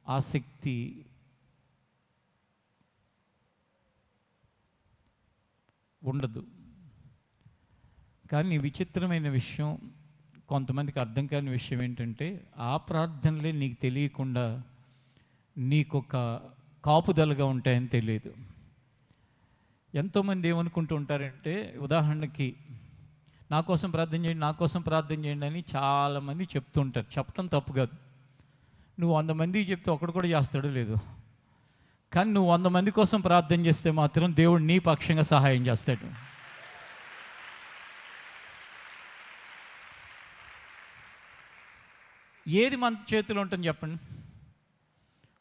ఆసక్తి ఉండదు. కానీ విచిత్రమైన విషయం, కొంతమందికి అర్థం కాని విషయం ఏంటంటే, ఆ ప్రార్థనలే నీకు తెలియకుండా నీకొక కాపుదలగా ఉంటాయని తెలియదు. ఎంతోమంది ఏమనుకుంటూ ఉంటారంటే, ఉదాహరణకి నా కోసం ప్రార్థన చేయండి, నా కోసం ప్రార్థన చేయండి అని చాలామంది చెప్తూ ఉంటారు. చెప్పడం తప్పు కాదు. నువ్వు 100 మందికి చెప్తే ఒకడు కూడా చేస్తాడో లేదు. కానీ నువ్వు 100 మంది కోసం ప్రార్థన చేస్తే మాత్రం దేవుడు నీ పక్షంగా సహాయం చేస్తాడు. ఏది మన చేతిలో ఉంటుంది చెప్పండి?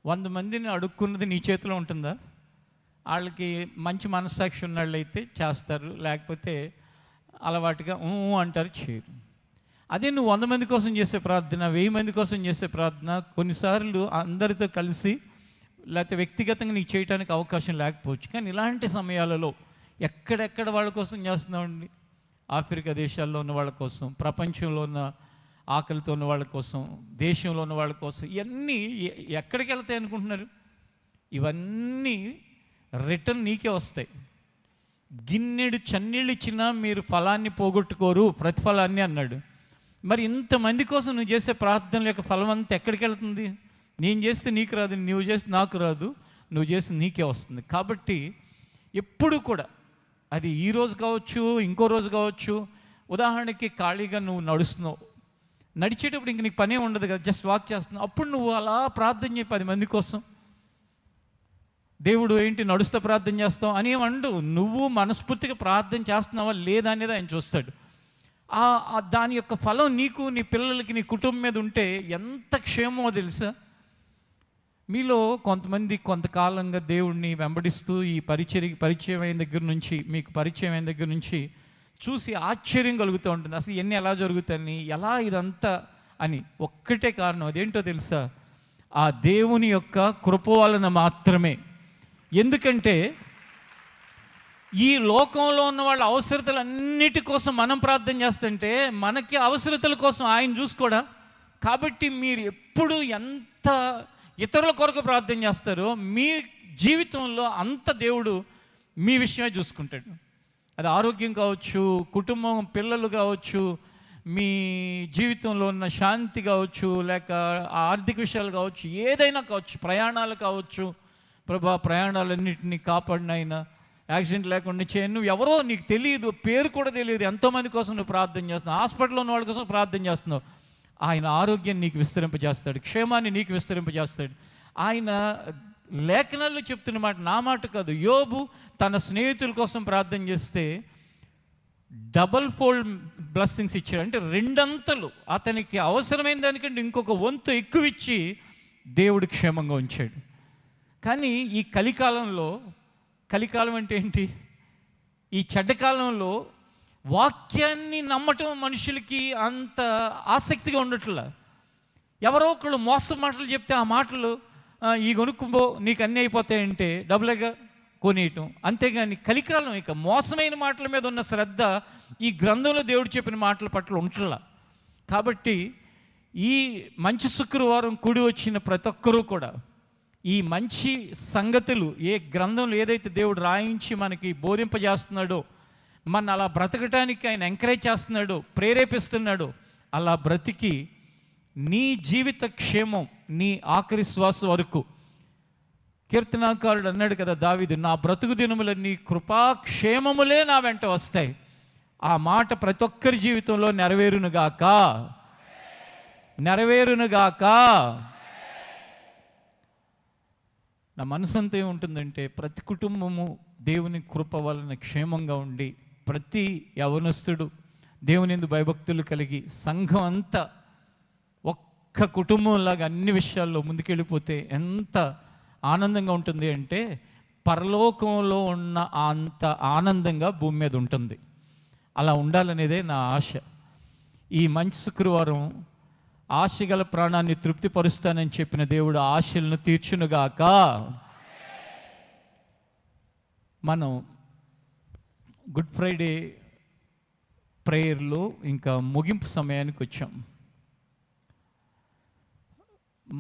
100 మందిని అడుక్కున్నది నీ చేతిలో ఉంటుందా? వాళ్ళకి మంచి మనస్సాక్షి ఉన్నవాళ్ళైతే చేస్తారు, లేకపోతే అలవాటుగా అంటారు, చేయరు. అదే నువ్వు 100 మంది కోసం చేసే ప్రార్థన, 1000 మంది కోసం చేసే ప్రార్థన, కొన్నిసార్లు అందరితో కలిసి లేకపోతే వ్యక్తిగతంగా నీకు చేయడానికి అవకాశం లేకపోవచ్చు. కానీ ఇలాంటి సమయాలలో ఎక్కడెక్కడ వాళ్ళ కోసం చేస్తున్నామండి? ఆఫ్రికా దేశాల్లో ఉన్న వాళ్ళ కోసం, ప్రపంచంలో ఉన్న ఆకలితో ఉన్న వాళ్ళ కోసం, దేశంలో ఉన్న వాళ్ళ కోసం, ఇవన్నీ ఎక్కడికి వెళ్తాయి అనుకుంటున్నారు? ఇవన్నీ రిటర్న్ నీకే వస్తాయి. గిన్నెడు చన్నీళ్ళు ఇచ్చినా మీరు ఫలాన్ని పోగొట్టుకోరు, ప్రతిఫలాన్ని అన్నాడు. మరి ఇంతమంది కోసం నువ్వు చేసే ప్రార్థనల యొక్క ఫలం అంతా ఎక్కడికి వెళ్తుంది? నేను చేస్తే నీకు రాదు, నువ్వు చేస్తే నాకు రాదు, నువ్వు చేస్తే నీకే వస్తుంది. కాబట్టి ఎప్పుడు కూడా అది ఈ రోజు కావచ్చు, ఇంకో రోజు కావచ్చు. ఉదాహరణకి ఖాళీగా నువ్వు నడుస్తున్నావు, నడిచేటప్పుడు ఇంక నీకు పనే ఉండదు కదా, జస్ట్ వాక్ చేస్తున్నావు. అప్పుడు నువ్వు అలా ప్రార్థన చేయి 10 మంది కోసం. దేవుడు ఏంటి నడుస్తూ ప్రార్థన చేస్తావు అని ఏమండు, నువ్వు మనస్ఫూర్తిగా ప్రార్థన చేస్తున్నావా లేదా అనేది ఆయన చూస్తాడు. దాని యొక్క ఫలం నీకు, నీ పిల్లలకి, నీ కుటుంబం మీద ఉంటే ఎంత క్షేమమో తెలుసా? మీలో కొంతమంది కొంతకాలంగా దేవుడిని వెంబడిస్తూ ఈ పరిచయం అయిన దగ్గర నుంచి, మీకు పరిచయం అయిన దగ్గర నుంచి చూసి ఆశ్చర్యం కలుగుతూ ఉంటుంది. అసలు ఇవన్నీ ఎలా జరుగుతాయని, ఎలా ఇదంతా అని. ఒక్కటే కారణం, అదేంటో తెలుసా? ఆ దేవుని యొక్క కృప వలన మాత్రమే. ఎందుకంటే ఈ లోకంలో ఉన్న వాళ్ళ అవసరతలన్నిటి కోసం మనం ప్రార్థన చేస్తుంటే మనకి అవసరతల కోసం ఆయన చూసుకోడా? కాబట్టి మీరు ఎప్పుడు ఎంత ఇతరుల కొరకు ప్రార్థన చేస్తారో మీ జీవితంలో అంత దేవుడు మీ విషయమే చూసుకుంటాడు. అది ఆరోగ్యం కావచ్చు, కుటుంబం, పిల్లలు కావచ్చు, మీ జీవితంలో ఉన్న శాంతి కావచ్చు, లేక ఆర్థిక విషయాలు కావచ్చు, ఏదైనా కావచ్చు, ప్రయాణాలు కావచ్చు. ప్రభా, ప్రయాణాలన్నింటినీ కాపాడినైనా, యాక్సిడెంట్ లేకుండా చేయ. నువ్వు ఎవరో నీకు తెలియదు, పేరు కూడా తెలియదు, ఎంతోమంది కోసం నువ్వు ప్రార్థన చేస్తున్నావు, హాస్పిటల్లో ఉన్న వాళ్ళ కోసం ప్రార్థన చేస్తున్నావు. ఆయన ఆరోగ్యాన్ని నీకు విస్తరింపజేస్తాడు, క్షేమాన్ని నీకు విస్తరింపజేస్తాడు. ఆయన లేఖనాల్లో చెప్తున్న మాట నా మాట కాదు. యోబు తన స్నేహితుల కోసం ప్రార్థన చేస్తే డబల్ ఫోల్డ్ బ్లెస్సింగ్స్ ఇచ్చాడు. అంటే 2 అంతలు అతనికి అవసరమైన దానికంటే ఇంకొక వంతు ఎక్కువ ఇచ్చి దేవుడు క్షేమంగా ఉంచాడు. కానీ ఈ కలికాలం అంటే ఏంటి? ఈ చెడ్డకాలంలో వాక్యాన్ని నమ్మటం మనుషులకి అంత ఆసక్తిగా ఉండట్లా. ఎవరో ఒకళ్ళు మోసం మాటలు చెప్తే ఆ మాటలు ఈ కొనుక్కుంబో నీకు అన్నీ అయిపోతాయంటే డబ్బులుగా కొనేయటం. అంతేగాని కలికాలం ఇక మోసమైన మాటల మీద ఉన్న శ్రద్ధ ఈ గ్రంథంలో దేవుడు చెప్పిన మాటల పట్ల ఉంటలా. కాబట్టి ఈ మంచి శుక్రవారం కూడి వచ్చిన ప్రతి ఒక్కరూ కూడా ఈ మంచి సంగతులు, ఏ గ్రంథంలో ఏదైతే దేవుడు రాయించి మనకి బోధింపజేస్తున్నాడో, మన అలా బ్రతకటానికి ఆయన ఎంకరేజ్ చేస్తున్నాడో, ప్రేరేపిస్తున్నాడో, అలా బ్రతికి నీ జీవిత క్షేమం నీ ఆఖరి శ్వాస వరకు. కీర్తనాకారుడు అన్నాడు కదా దావీదు, నా బ్రతుకు దినములన్నీ కృపాక్షేమములే నా వెంట వస్తాయి. ఆ మాట ప్రతి ఒక్కరి జీవితంలో నెరవేరునుగాక. నా మనసంతా ఏముంటుందంటే, ప్రతి కుటుంబము దేవుని కృప వలన క్షేమంగా ఉండి, ప్రతి యవనస్తుడు దేవుని యందు భయభక్తులు కలిగి, సంఘం అంతా ఒక్క కుటుంబంలాగా అన్ని విషయాల్లో ముందుకెళ్ళిపోతే ఎంత ఆనందంగా ఉంటుంది అంటే, పరలోకంలో ఉన్న అంత ఆనందంగా భూమి మీద ఉంటుంది. అలా ఉండాలనేదే నా ఆశ. ఈ మంచి శుక్రవారం ఆశగల ప్రాణాన్ని తృప్తిపరుస్తానని చెప్పిన దేవుడు ఆశలను తీర్చునుగాక. మనం గుడ్ ఫ్రైడే ప్రేయర్లో ఇంకా ముగింపు సమయానికి వచ్చాం.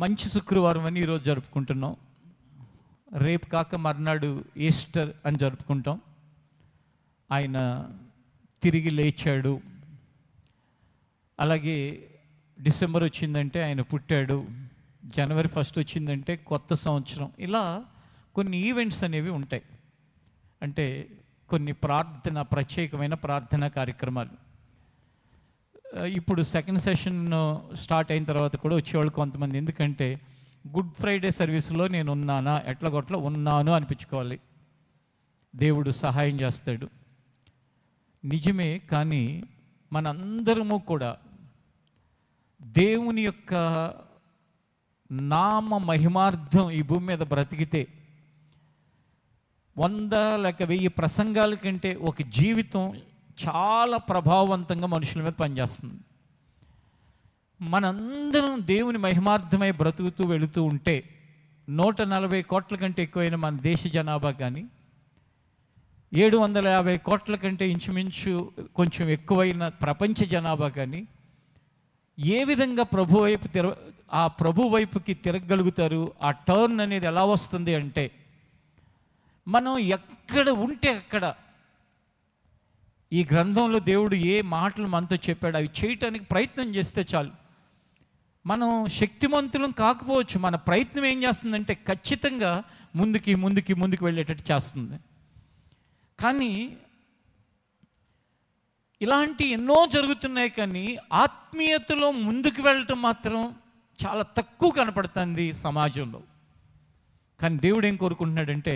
మంచి శుక్రవారం అని ఈరోజు జరుపుకుంటున్నాం. రేపు కాక మర్నాడు ఈస్టర్ అని జరుపుకుంటాం. ఆయన తిరిగి లేచాడు. అలాగే డిసెంబర్ వచ్చిందంటే ఆయన పుట్టాడు. జనవరి 1 వచ్చిందంటే కొత్త సంవత్సరం. ఇలా కొన్ని ఈవెంట్స్ అనేవి ఉంటాయి. అంటే కొన్ని ప్రత్యేకమైన ప్రార్థనా కార్యక్రమాలు. ఇప్పుడు సెకండ్ సెషన్ స్టార్ట్ అయిన తర్వాత కూడా వచ్చేవాళ్ళు కొంతమంది. ఎందుకంటే గుడ్ ఫ్రైడే సర్వీస్లో నేను ఉన్నానా, ఎట్లగొట్ల ఉన్నాను అనిపించుకోవాలి. దేవుడు సహాయం చేస్తాడు. నిజమే. కానీ మనందరము కూడా దేవుని యొక్క నామ మహిమార్థం ఈ భూమి మీద బ్రతికితే 100 లేక 1000 ప్రసంగాల కంటే ఒక జీవితం చాలా ప్రభావవంతంగా మనుషుల మీద పనిచేస్తుంది. మనందరం దేవుని మహిమార్థమై బ్రతుకుతూ వెళుతూ ఉంటే 140 కోట్ల కంటే ఎక్కువైన మన దేశ జనాభా కానీ, 750 కోట్ల కంటే ఇంచుమించు కొంచెం ఎక్కువైన ప్రపంచ జనాభా కానీ ఏ విధంగా ప్రభు వైపుకి తిరగలుగుతారు? ఆ టర్న్ అనేది ఎలా వస్తుంది అంటే, మనం ఎక్కడ ఉంటే అక్కడ ఈ గ్రంథంలో దేవుడు ఏ మాటలు మనతో చెప్పాడు అవి చేయటానికి ప్రయత్నం చేస్తే చాలు. మనం శక్తిమంతులం కాకపోవచ్చు, మన ప్రయత్నం ఏం చేస్తుందంటే ఖచ్చితంగా ముందుకి వెళ్ళేటట్టు చేస్తుంది. కానీ ఇలాంటి ఎన్నో జరుగుతున్నాయి. కానీ ఆత్మీయతలో ముందుకు వెళ్ళటం మాత్రం చాలా తక్కువ కనపడుతుంది సమాజంలో. కానీ దేవుడు ఏం కోరుకుంటున్నాడంటే,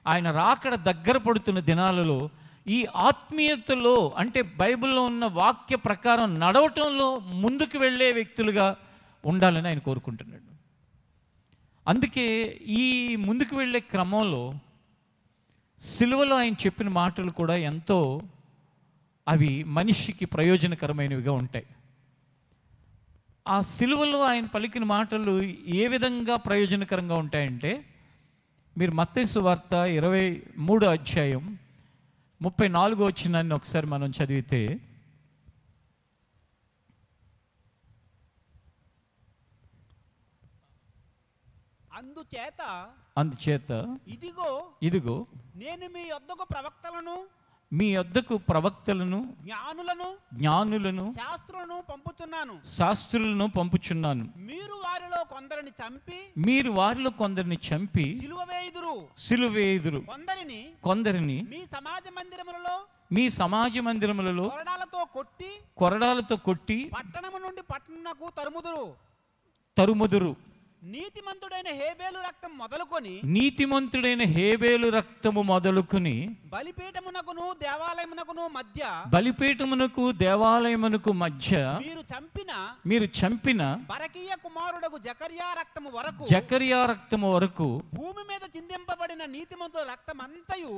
ఆయన రాకడ దగ్గర పడుతున్న దినాలలో ఈ ఆత్మీయతలో, అంటే బైబిల్లో ఉన్న వాక్య ప్రకారం నడవటంలో ముందుకు వెళ్ళే వ్యక్తులుగా ఉండాలని ఆయన కోరుకుంటున్నాడు. అందుకే ఈ ముందుకు వెళ్ళే క్రమంలో సిలువలో ఆయన చెప్పిన మాటలు కూడా ఎంతో అవి మనిషికి ప్రయోజనకరమైనవిగా ఉంటాయి. ఆ సిలువలో ఆయన పలికిన మాటలు ఏ విధంగా ప్రయోజనకరంగా ఉంటాయంటే, మీరు మత్తయి సువార్త 23వ అధ్యాయం 34వ వచనాన్ని ఒకసారి మనం చదివితే, అందుచేత ఇదిగో నేను మీ యొద్దకు ప్రవక్తలను జ్ఞానులను శాస్త్రులను పంపుచున్నాను. మీరు వారిలో కొందరిని చంపి సిలువేయుదురు. కొందరిని మీ సమాజ మందిరములలో కొరడాలతో కొట్టి పట్టణము నుండి పట్టణమునకు తరుముదురు. నీతిమంతుడైన హేబేలు రక్తము మొదలుకొని బలిపీఠమునకు దేవాలయమునకు మధ్య మీరు చంపిన బరకీయ కుమారుడగు జకర్యా రక్తము వరకు భూమి మీద చిందింపబడిన నీతిమంతుల రక్తం అంతయు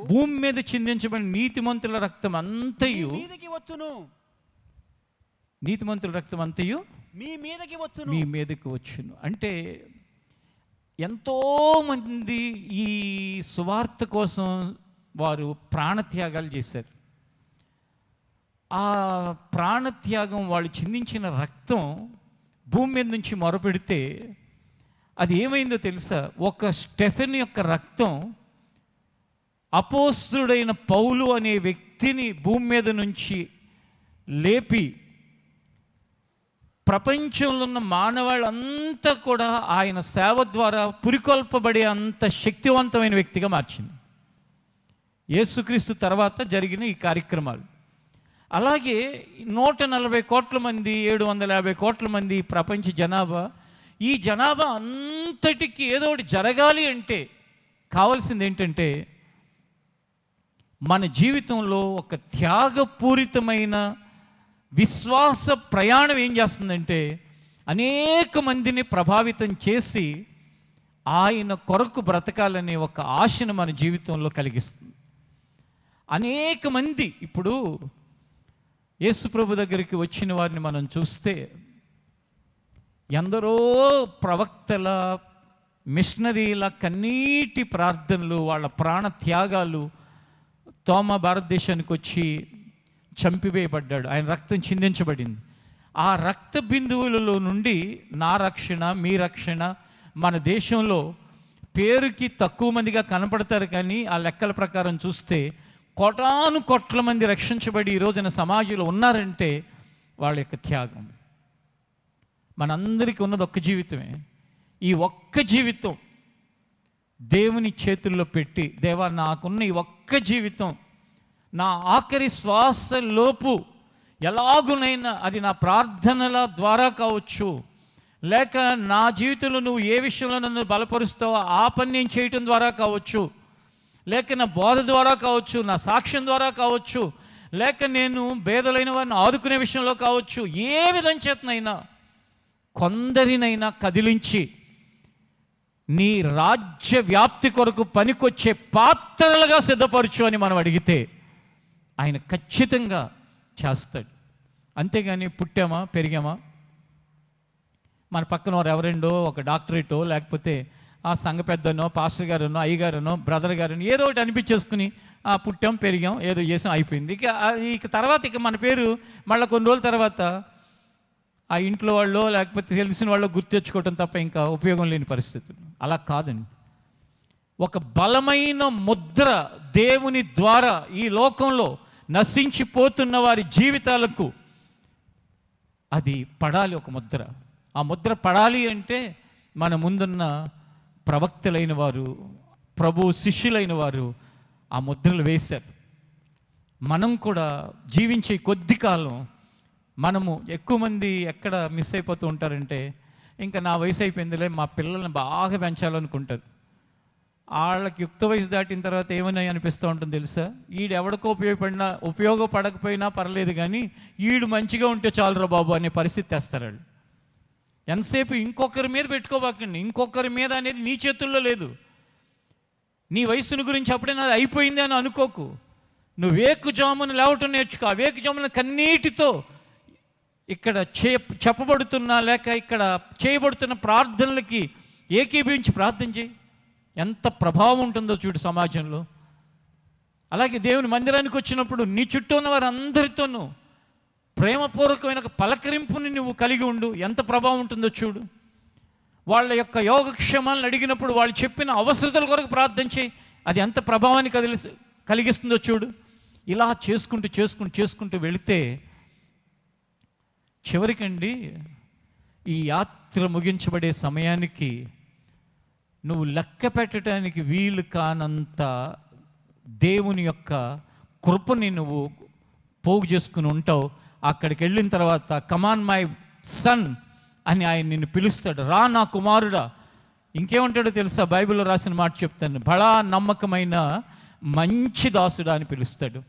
మీ మీదకి వచ్చును. అంటే ఎంతోమంది ఈ సువార్త కోసం వారు ప్రాణత్యాగాలు చేశారు. ఆ ప్రాణత్యాగం, వాళ్ళు చిందించిన రక్తం భూమి మీద నుంచి మొరపెడితే అది ఏమైందో తెలుసా? ఒక స్టెఫెన్ యొక్క రక్తం అపోస్తుడైన పౌలు అనే వ్యక్తిని భూమి మీద నుంచి లేపి ప్రపంచంలో ఉన్న మానవాళ్ళంతా కూడా ఆయన సేవ ద్వారా పురికొల్పబడే అంత శక్తివంతమైన వ్యక్తిగా మార్చింది. యేసుక్రీస్తు తర్వాత జరిగిన ఈ కార్యక్రమాలు. అలాగే 140 కోట్ల మంది, 750 కోట్ల మంది ప్రపంచ జనాభా. ఈ జనాభా అంతటికి ఏదో ఒకటి జరగాలి అంటే కావాల్సింది ఏంటంటే, మన జీవితంలో ఒక త్యాగపూరితమైన విశ్వాస ప్రయాణం ఏం చేస్తుందంటే, అనేక మందిని ప్రభావితం చేసి ఆయన కొరకు బ్రతకాలనే ఒక ఆశను మన జీవితంలో కలిగిస్తుంది. అనేక మంది ఇప్పుడు యేసుప్రభు దగ్గరికి వచ్చిన వారిని మనం చూస్తే, ఎందరో ప్రవక్తల, మిషనరీల కన్నీటి ప్రార్థనలు, వాళ్ళ ప్రాణ త్యాగాలు. తోమ భారతదేశానికి వచ్చి చంపివేయబడ్డాడు, ఆయన రక్తం చిందించబడింది. ఆ రక్త బిందువులలో నుండి నా రక్షణ, మీ రక్షణ, మన దేశంలో పేరుకి తక్కువ మందిగా కనపడతారు, కానీ ఆ లెక్కల ప్రకారం చూస్తే కోటాను కోట్ల మంది రక్షించబడి ఈ రోజున సమాజంలో ఉన్నారంటే వాళ్ళ యొక్క త్యాగం. మనందరికీ ఉన్నది ఒక్క జీవితమే. ఈ ఒక్క జీవితం దేవుని చేతుల్లో పెట్టి, దేవా నాకున్న ఈ ఒక్క జీవితం నా ఆఖరి శ్వాసలోపు ఎలాగునైనా అది నా ప్రార్థనల ద్వారా కావచ్చు, లేక నా జీవితంలో నువ్వు ఏ విషయంలో నన్ను బలపరుస్తావో ఆ పని నేను చేయటం ద్వారా కావచ్చు, లేక నా బోధ ద్వారా కావచ్చు, నా సాక్ష్యం ద్వారా కావచ్చు, లేక నేను పేదలైన వారిని ఆదుకునే విషయంలో కావచ్చు, ఏ విధం చేతనైనా కొందరినైనా కదిలించి నీ రాజ్య వ్యాప్తి కొరకు పనికొచ్చే పాత్రలుగా సిద్ధపరచు అని మనం అడిగితే ఆయన ఖచ్చితంగా చేస్తాడు. అంతేగాని పుట్టామా పెరిగామా, మన పక్కన వారు ఎవరెండో ఒక డాక్టరేటో లేకపోతే ఆ సంఘ పెద్దనో పాస్టర్ గారనో అయ్యగారనో బ్రదర్ గారనో ఏదో ఒకటి అనిపించేసుకుని పుట్టాం పెరిగాం ఏదో చేసాం అయిపోయింది. ఇక తర్వాత ఇక మన పేరు మళ్ళీ కొన్ని రోజుల తర్వాత ఆ ఇంట్లో వాళ్ళు లేకపోతే తెలిసిన వాళ్ళు గుర్తు తెచ్చుకోవటం తప్ప ఇంకా ఉపయోగం లేని పరిస్థితులు. అలా కాదండి. ఒక బలమైన ముద్ర దేవుని ద్వారా ఈ లోకంలో నశించిపోతున్న వారి జీవితాలకు అది పడాలి. ఒక ముద్ర, ఆ ముద్ర పడాలి అంటే మన ముందున్న ప్రవక్తలైన వారు, ప్రభు శిష్యులైన వారు ఆ ముద్రలు వేశారు. మనం కూడా జీవించే కొద్ది కాలం మనము ఎక్కువ మంది ఎక్కడ మిస్ అయిపోతూ ఉంటారంటే, ఇంకా నా వయసు అయిపోయిందిలే మా పిల్లల్ని బాగా పెంచాలనుకుంటారు. వాళ్ళకి యుక్త వయసు దాటిన తర్వాత ఏమని అనిపిస్తూ ఉంటుంది తెలుసా, ఈడు ఎవడికో ఉపయోగపడకపోయినా పర్లేదు కానీ ఈడు మంచిగా ఉంటే చాలురా బాబు అనే పరిస్థితి తెస్తారు వాళ్ళు. ఎంతసేపు ఇంకొకరి మీద పెట్టుకోబాకండి. ఇంకొకరి మీద అనేది నీ చేతుల్లో లేదు. నీ వయసుని గురించి అప్పుడే నాది అయిపోయింది అని అనుకోకు. నువ్వు వేకుజామున లేవటం నేర్చుకో. ఆ వేకుజామున కన్నీటితో ఇక్కడ చెప్పబడుతున్నా లేక ఇక్కడ చేయబడుతున్న ప్రార్థనలకి ఏకీభవించి ప్రార్థన చేయి. ఎంత ప్రభావం ఉంటుందో చూడు సమాజంలో. అలాగే దేవుని మందిరానికి వచ్చినప్పుడు నీ చుట్టూ ఉన్న వారందరితోనూ ప్రేమపూర్వకమైన పలకరింపుని నువ్వు కలిగి ఉండు. ఎంత ప్రభావం ఉంటుందో చూడు. వాళ్ళ యొక్క యోగక్షేమాలను అడిగినప్పుడు వాళ్ళు చెప్పిన అవసరతల కొరకు ప్రార్థన చేయి. అది ఎంత ప్రభావాన్ని కలిగిస్తుందో చూడు. ఇలా చేసుకుంటూ వెళితే చివరికండి ఈ యాత్ర ముగించబడే సమయానికి నువ్వు లెక్క పెట్టడానికి వీలు కానంత దేవుని యొక్క కృపని నువ్వు పోగు చేసుకుని ఉంటావు. అక్కడికి వెళ్ళిన తర్వాత కమాన్ మై సన్ అని ఆయన నిన్ను పిలుస్తాడు. రా నా కుమారుడా. ఇంకేమంటాడో తెలుసా, బైబిల్లో రాసిన మాట చెప్తాను, బడా నమ్మకమైన మంచి దాసుడా అని పిలుస్తాడు.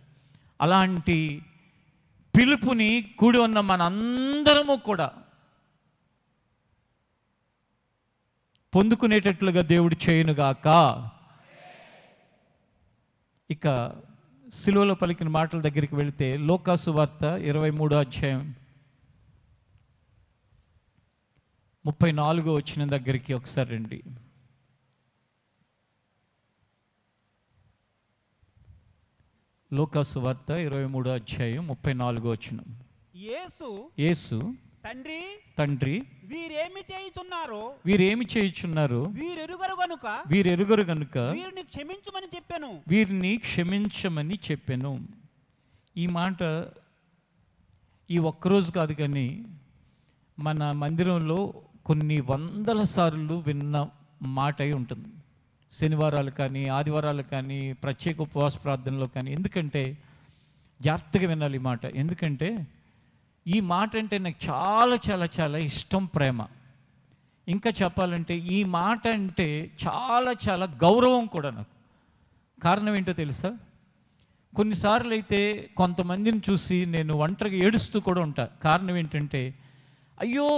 అలాంటి పిలుపుని కూడి ఉన్న మనందరము కూడా పొందుకునేటట్లుగా దేవుడు చేయునుగాక. ఇక సిలువలో పలికిన మాటల దగ్గరికి వెళితే లోకాసు వార్త 23వ అధ్యాయం 34వ వచనం దగ్గరికి ఒకసారి రండి. లోకాసు వార్త 23వ అధ్యాయం 34వ వచనం. యేసు తండ్రి వీరేమి చేయుచున్నారో వీరెరుగరు గనుక వీరిని క్షమించమని చెప్పెను. ఈ మాట ఈ ఒక్కరోజు కాదు కానీ మన మందిరంలో కొన్ని వందల సార్లు విన్న మాట అయి ఉంటుంది. శనివారాలు కానీ ఆదివారాలు కానీ ప్రత్యేక ఉపవాస ప్రార్థనలో కానీ. ఎందుకంటే జాగ్రత్తగా వినాలి ఈ మాట. ఎందుకంటే ఈ మాట అంటే నాకు చాలా చాలా చాలా ఇష్టం, ప్రేమ. ఇంకా చెప్పాలంటే ఈ మాట అంటే చాలా చాలా గౌరవం కూడా నాకు. కారణం ఏంటో తెలుసా, కొన్నిసార్లు అయితే కొంతమందిని చూసి నేను ఒంటరిగా ఏడుస్తూ కూడా ఉంటా. కారణం ఏంటంటే, అయ్యో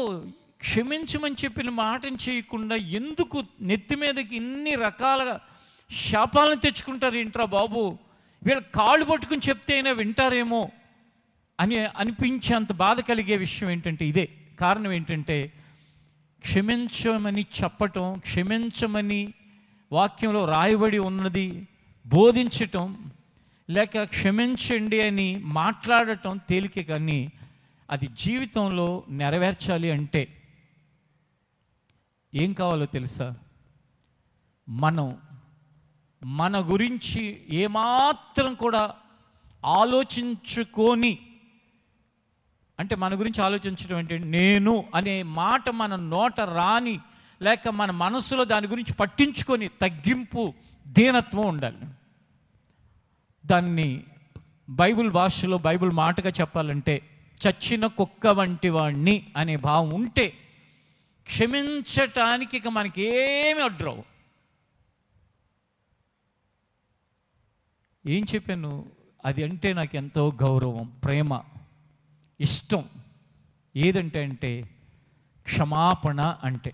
క్షమించమని చెప్పిన మాటను చేయకుండా ఎందుకు నెత్తి మీదకి ఇన్ని రకాల శాపాలను తెచ్చుకుంటారు ఏంట్రా బాబు, వీళ్ళ కాళ్ళు పట్టుకుని చెప్తే అయినా వింటారేమో అని అనిపించేంత బాధ కలిగే విషయం ఏంటంటే ఇదే. కారణం ఏంటంటే, క్షమించమని చెప్పటం, క్షమించమని వాక్యంలో రాయబడి ఉన్నది బోధించటం, లేక క్షమించండి అని మాట్లాడటం తేలికే, కానీ అది జీవితంలో నెరవేర్చాలి అంటే ఏం కావాలో తెలుసా? మనం మన గురించి ఏమాత్రం కూడా ఆలోచించుకొని, అంటే మన గురించి ఆలోచించడం అంటే నేను అనే మాట మన నోట రాని, లేక మన మనసులో దాని గురించి పట్టించుకొని తగ్గింపు, దీనత్వం ఉండాలి. దాన్ని బైబిల్ భాషలో బైబిల్ మాటగా చెప్పాలంటే చచ్చిన కుక్క వంటి వాణ్ణి అనే భావం ఉంటే క్షమించటానికి ఇక మనకి ఏమి అడ్డరావు. ఏం చెప్పాను? అది అంటే నాకు ఎంతో గౌరవం, ప్రేమ, ఇష్టం. ఏదంటే అంటే క్షమాపణ అంటే.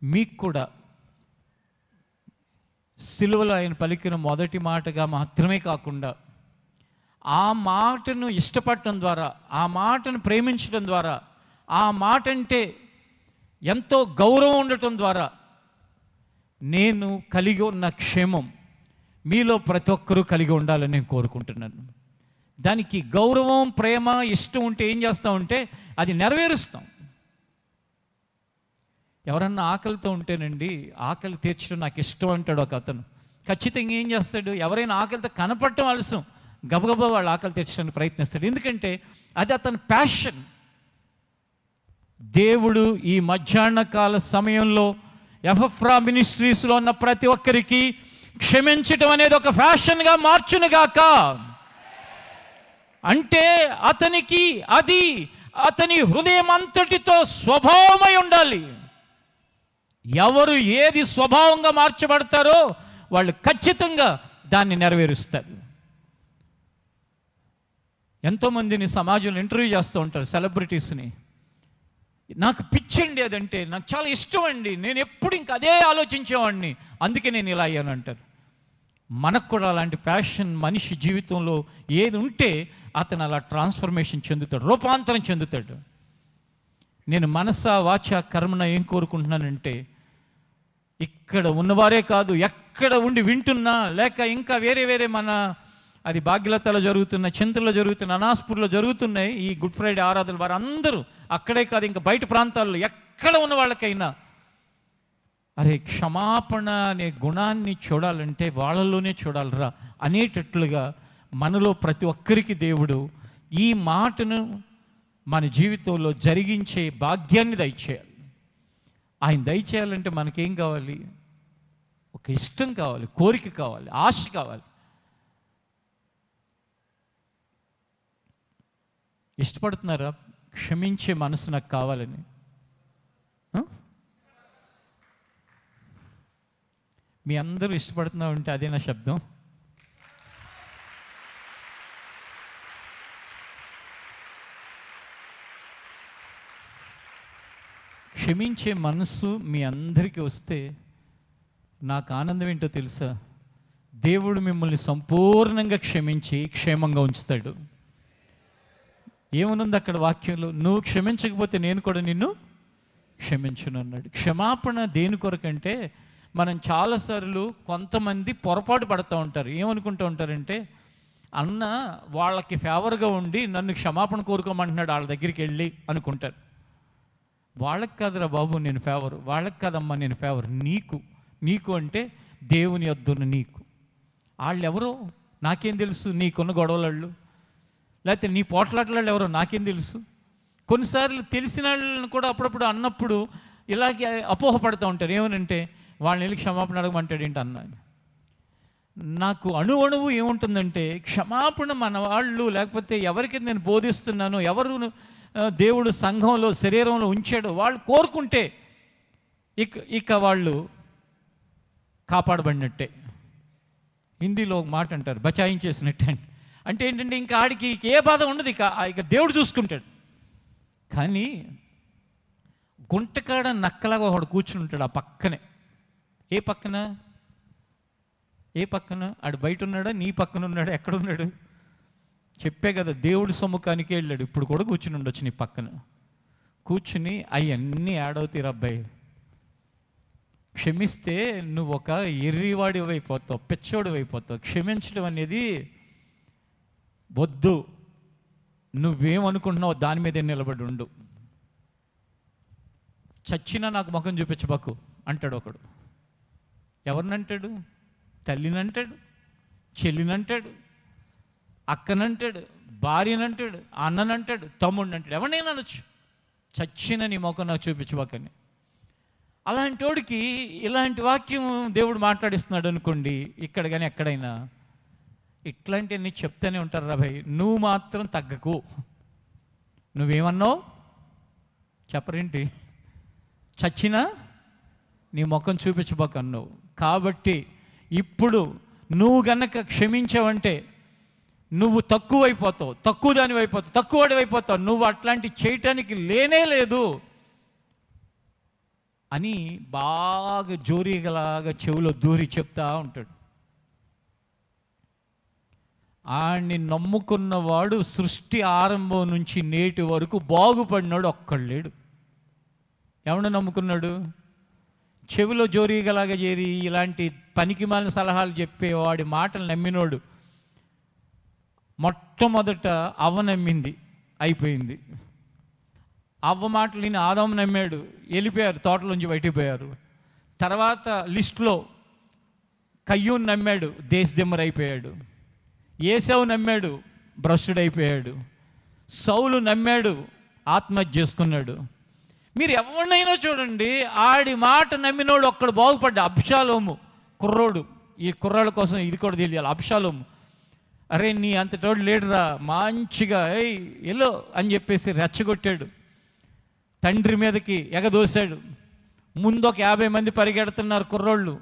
మీకు కూడా సిలువలో ఆయన పలికిన మొదటి మాటగా మాత్రమే కాకుండా ఆ మాటను ఇష్టపడటం ద్వారా, ఆ మాటను ప్రేమించడం ద్వారా, ఆ మాట అంటే ఎంతో గౌరవం ఉండటం ద్వారా నేను కలిగి ఉన్న క్షేమం మీలో ప్రతి ఒక్కరూ కలిగి ఉండాలని నేను కోరుకుంటున్నాను. దానికి గౌరవం, ప్రేమ, ఇష్టం ఉంటే ఏం చేస్తామంటే అది నెరవేరుస్తాం. ఎవరన్నా ఆకలితో ఉంటేనండి, ఆకలి తీర్చడం నాకు ఇష్టం అంటాడు ఒక అతను. ఖచ్చితంగా ఏం చేస్తాడు? ఎవరైనా ఆకలితో కనపడటం ఆలస్యం, గబగబా వాళ్ళు ఆకలి తీర్చడానికి ప్రయత్నిస్తాడు. ఎందుకంటే అది అతని ప్యాషన్. దేవుడు ఈ మధ్యాహ్న కాల సమయంలో ఎఫ్ఎఫ్రా మినిస్ట్రీస్లో ఉన్న ప్రతి ఒక్కరికి క్షమించటం అనేది ఒక ఫ్యాషన్గా మార్చునుగాక. అంటే అతనికి అది అతని హృదయం అంతటితో స్వభావమై ఉండాలి. ఎవరు ఏది స్వభావంగా మార్చబడతారో వాళ్ళు ఖచ్చితంగా దాన్ని నెరవేరుస్తారు. ఎంతోమందిని సమాజంలో ఇంటర్వ్యూ చేస్తూ ఉంటారు, సెలబ్రిటీస్ని. నాకు పిచ్చండి అదంటే, నాకు చాలా ఇష్టం అండి, నేను ఎప్పుడు ఇంక అదే ఆలోచించేవాడిని, అందుకే నేను ఇలా అయ్యాను అంటారు. మనకు కూడా అలాంటి ప్యాషన్ మనిషి జీవితంలో ఏది ఉంటే అతను అలా ట్రాన్స్ఫర్మేషన్ చెందుతాడు, రూపాంతరం చెందుతాడు. నేను మనస వాచ కర్మన ఏం కోరుకుంటున్నానంటే, ఇక్కడ ఉన్నవారే కాదు, ఎక్కడ ఉండి వింటున్నా, లేక ఇంకా వేరే వేరే మన అది భాగ్యలతలో జరుగుతున్న, చింతలో జరుగుతున్న, అనాస్పూర్లో జరుగుతున్నాయి ఈ గుడ్ ఫ్రైడే ఆరాధనలు, వారు అందరూ అక్కడే కాదు ఇంకా బయట ప్రాంతాల్లో ఎక్కడ ఉన్న వాళ్ళకైనా అరే క్షమాపణ అనే గుణాన్ని చూడాలంటే వాళ్ళలోనే చూడాలిరా అనేటట్లుగా మనలో ప్రతి ఒక్కరికి దేవుడు ఈ మాటను మన జీవితంలో జరిగించే భాగ్యాన్ని దయచేయాలి. ఆయన దయచేయాలంటే మనకేం కావాలి? ఒక ఇష్టం కావాలి, కోరిక కావాలి, ఆశ కావాలి. ఇష్టపడుతున్నారా? క్షమించే మనసు నాకు కావాలని. మీ అందరూ ఇష్టపడుతున్నా ఉంటే అదే నా శబ్దం. క్షమించే మనసు మీ అందరికీ వస్తే నాకు ఆనందం ఏంటో తెలుసా? దేవుడు మిమ్మల్ని సంపూర్ణంగా క్షమించి క్షేమంగా ఉంచుతాడు. ఏమనుంది అక్కడ వాక్యంలో? నువ్వు క్షమించకపోతే నేను కూడా నిన్ను క్షమించును అన్నాడు. క్షమాపణ దేని కొరకంటే, మనం చాలాసార్లు కొంతమంది పొరపాటు పడుతూ ఉంటారు. ఏమనుకుంటూ ఉంటారంటే, అన్న వాళ్ళకి ఫేవర్గా ఉండి నన్ను క్షమాపణ కోరుకోమంటున్నాడు వాళ్ళ దగ్గరికి వెళ్ళి అనుకుంటారు. వాళ్ళకి కాదురా బాబు నేను ఫేవర్, వాళ్ళకి కాదమ్మా నేను ఫేవర్, నీకు అంటే దేవుని యొద్దున్న నీకు. వాళ్ళు ఎవరో నాకేం తెలుసు, నీకున్న గొడవలాళ్ళు, లేకపోతే నీ పోట్లాటలాళ్ళు ఎవరో నాకేం తెలుసు. కొన్నిసార్లు తెలిసిన వాళ్ళని కూడా అప్పుడప్పుడు అన్నప్పుడు ఇలాగే అపోహపడుతూ ఉంటారు. ఏమనంటే వాళ్ళని వెళ్ళి క్షమాపణ అడగమంటాడు ఏంటి అన్న. నాకు అణువణువు ఏముంటుందంటే, క్షమాపణ మన వాళ్ళు, లేకపోతే ఎవరికి నేను బోధిస్తున్నానో, ఎవరు దేవుడు సంఘంలో శరీరంలో ఉంచాడో వాళ్ళు కోరుకుంటే ఇక వాళ్ళు కాపాడబడినట్టే. హిందీలో ఒక మాట అంటారు, బచాయించేసినట్టే. అంటే ఏంటంటే ఇంకా ఆడికి ఏ బాధ ఉండదు, ఇక దేవుడు చూసుకుంటాడు. కానీ గుంటకాడ నక్కలాగా ఒకడు కూర్చుని ఉంటాడు ఆ పక్కనే. ఏ పక్కన ఆడు బయట ఉన్నాడా, నీ పక్కన ఉన్నాడా, ఎక్కడున్నాడు? చెప్పే కదా, దేవుడి సమ్ముఖానికి వెళ్ళాడు. ఇప్పుడు కూడా కూర్చుని ఉండొచ్చు నీ పక్కన. కూర్చుని అవన్నీ యాడవుతాయి అబ్బాయి. క్షమిస్తే నువ్వు ఒక ఎర్రివాడి అయిపోతావు, పిచ్చోడు అయిపోతావు. క్షమించడం అనేది వద్దు. నువ్వేమనుకుంటున్నావు దాని మీదే నిలబడి ఉండు. చచ్చినా నాకు ముఖం చూపించబాకు అంటాడు ఒకడు. ఎవరినంటాడు? తల్లినంటాడు, చెల్లినంటాడు, అక్కనంటాడు, భార్యనంటాడు, అన్ననంటాడు, తమ్ముడినంటాడు, ఎవరినైనా అనొచ్చు. చచ్చిన నీ ముఖం నాకు చూపించబాకని. అలాంటి వాడికి ఇలాంటి వాక్యం దేవుడు మాట్లాడిస్తున్నాడు అనుకోండి, ఇక్కడ కానీ ఎక్కడైనా ఇట్లాంటివన్నీ చెప్తూనే ఉంటారు. రా భయ్, నువ్వు మాత్రం తగ్గకు. నువ్వేమన్నావు చెప్పరేంటి? చచ్చినా నీ ముఖం చూపించబోకన్నావు. కాబట్టి ఇప్పుడు నువ్వు గనక క్షమించావంటే నువ్వు తక్కువైపోతావు, తక్కువ దానివి అయిపోతావు, తక్కువడి అయిపోతావు. నువ్వు అట్లాంటి చేయటానికి లేనే లేదు అని బాగా జోరీగలాగా చెవిలో దూరి చెప్తా ఉంటాడు. ఆయన్ని నమ్ముకున్నవాడు సృష్టి ఆరంభం నుంచి నేటి వరకు బాగుపడినాడు ఒక్కడు లేడు. ఎవడు నమ్ముకున్నాడు? చెవిలో జోరీగలాగా చేరి ఇలాంటి పనికిమాలిన సలహాలు చెప్పేవాడి మాటలు నమ్మినోడు. మొట్టమొదట అవ్వ నమ్మింది, అయిపోయింది. అవ్వ మాటలు విని ఆదాము నమ్మాడు, వెళ్ళిపోయారు, తోటలోంచి బయటికి పోయారు. తర్వాత లిస్టులో కయ్యూను నమ్మాడు, దేశదిమ్మర అయిపోయాడు. ఏసావు నమ్మాడు, భ్రష్టుడైపోయాడు. సౌలు నమ్మాడు, ఆత్మహత్య చేసుకున్నాడు. మీరు ఎవరినైనా చూడండి, ఆడి మాట నమ్మినోడు ఒక్కడు బాగుపడ్డా. అబ్షాలోము కుర్రోడు, ఈ కుర్రాళ్ళ కోసం ఇది కూడా తెలియాలి. అబ్షాలోము, అరే నీ అంతటోడు లేడురా, మంచిగా ఎల్లో అని చెప్పేసి రెచ్చగొట్టాడు, తండ్రి మీదకి ఎగదోశాడు. ముందు ఒక 50 మంది పరిగెడుతున్నారు కుర్రోళ్ళు.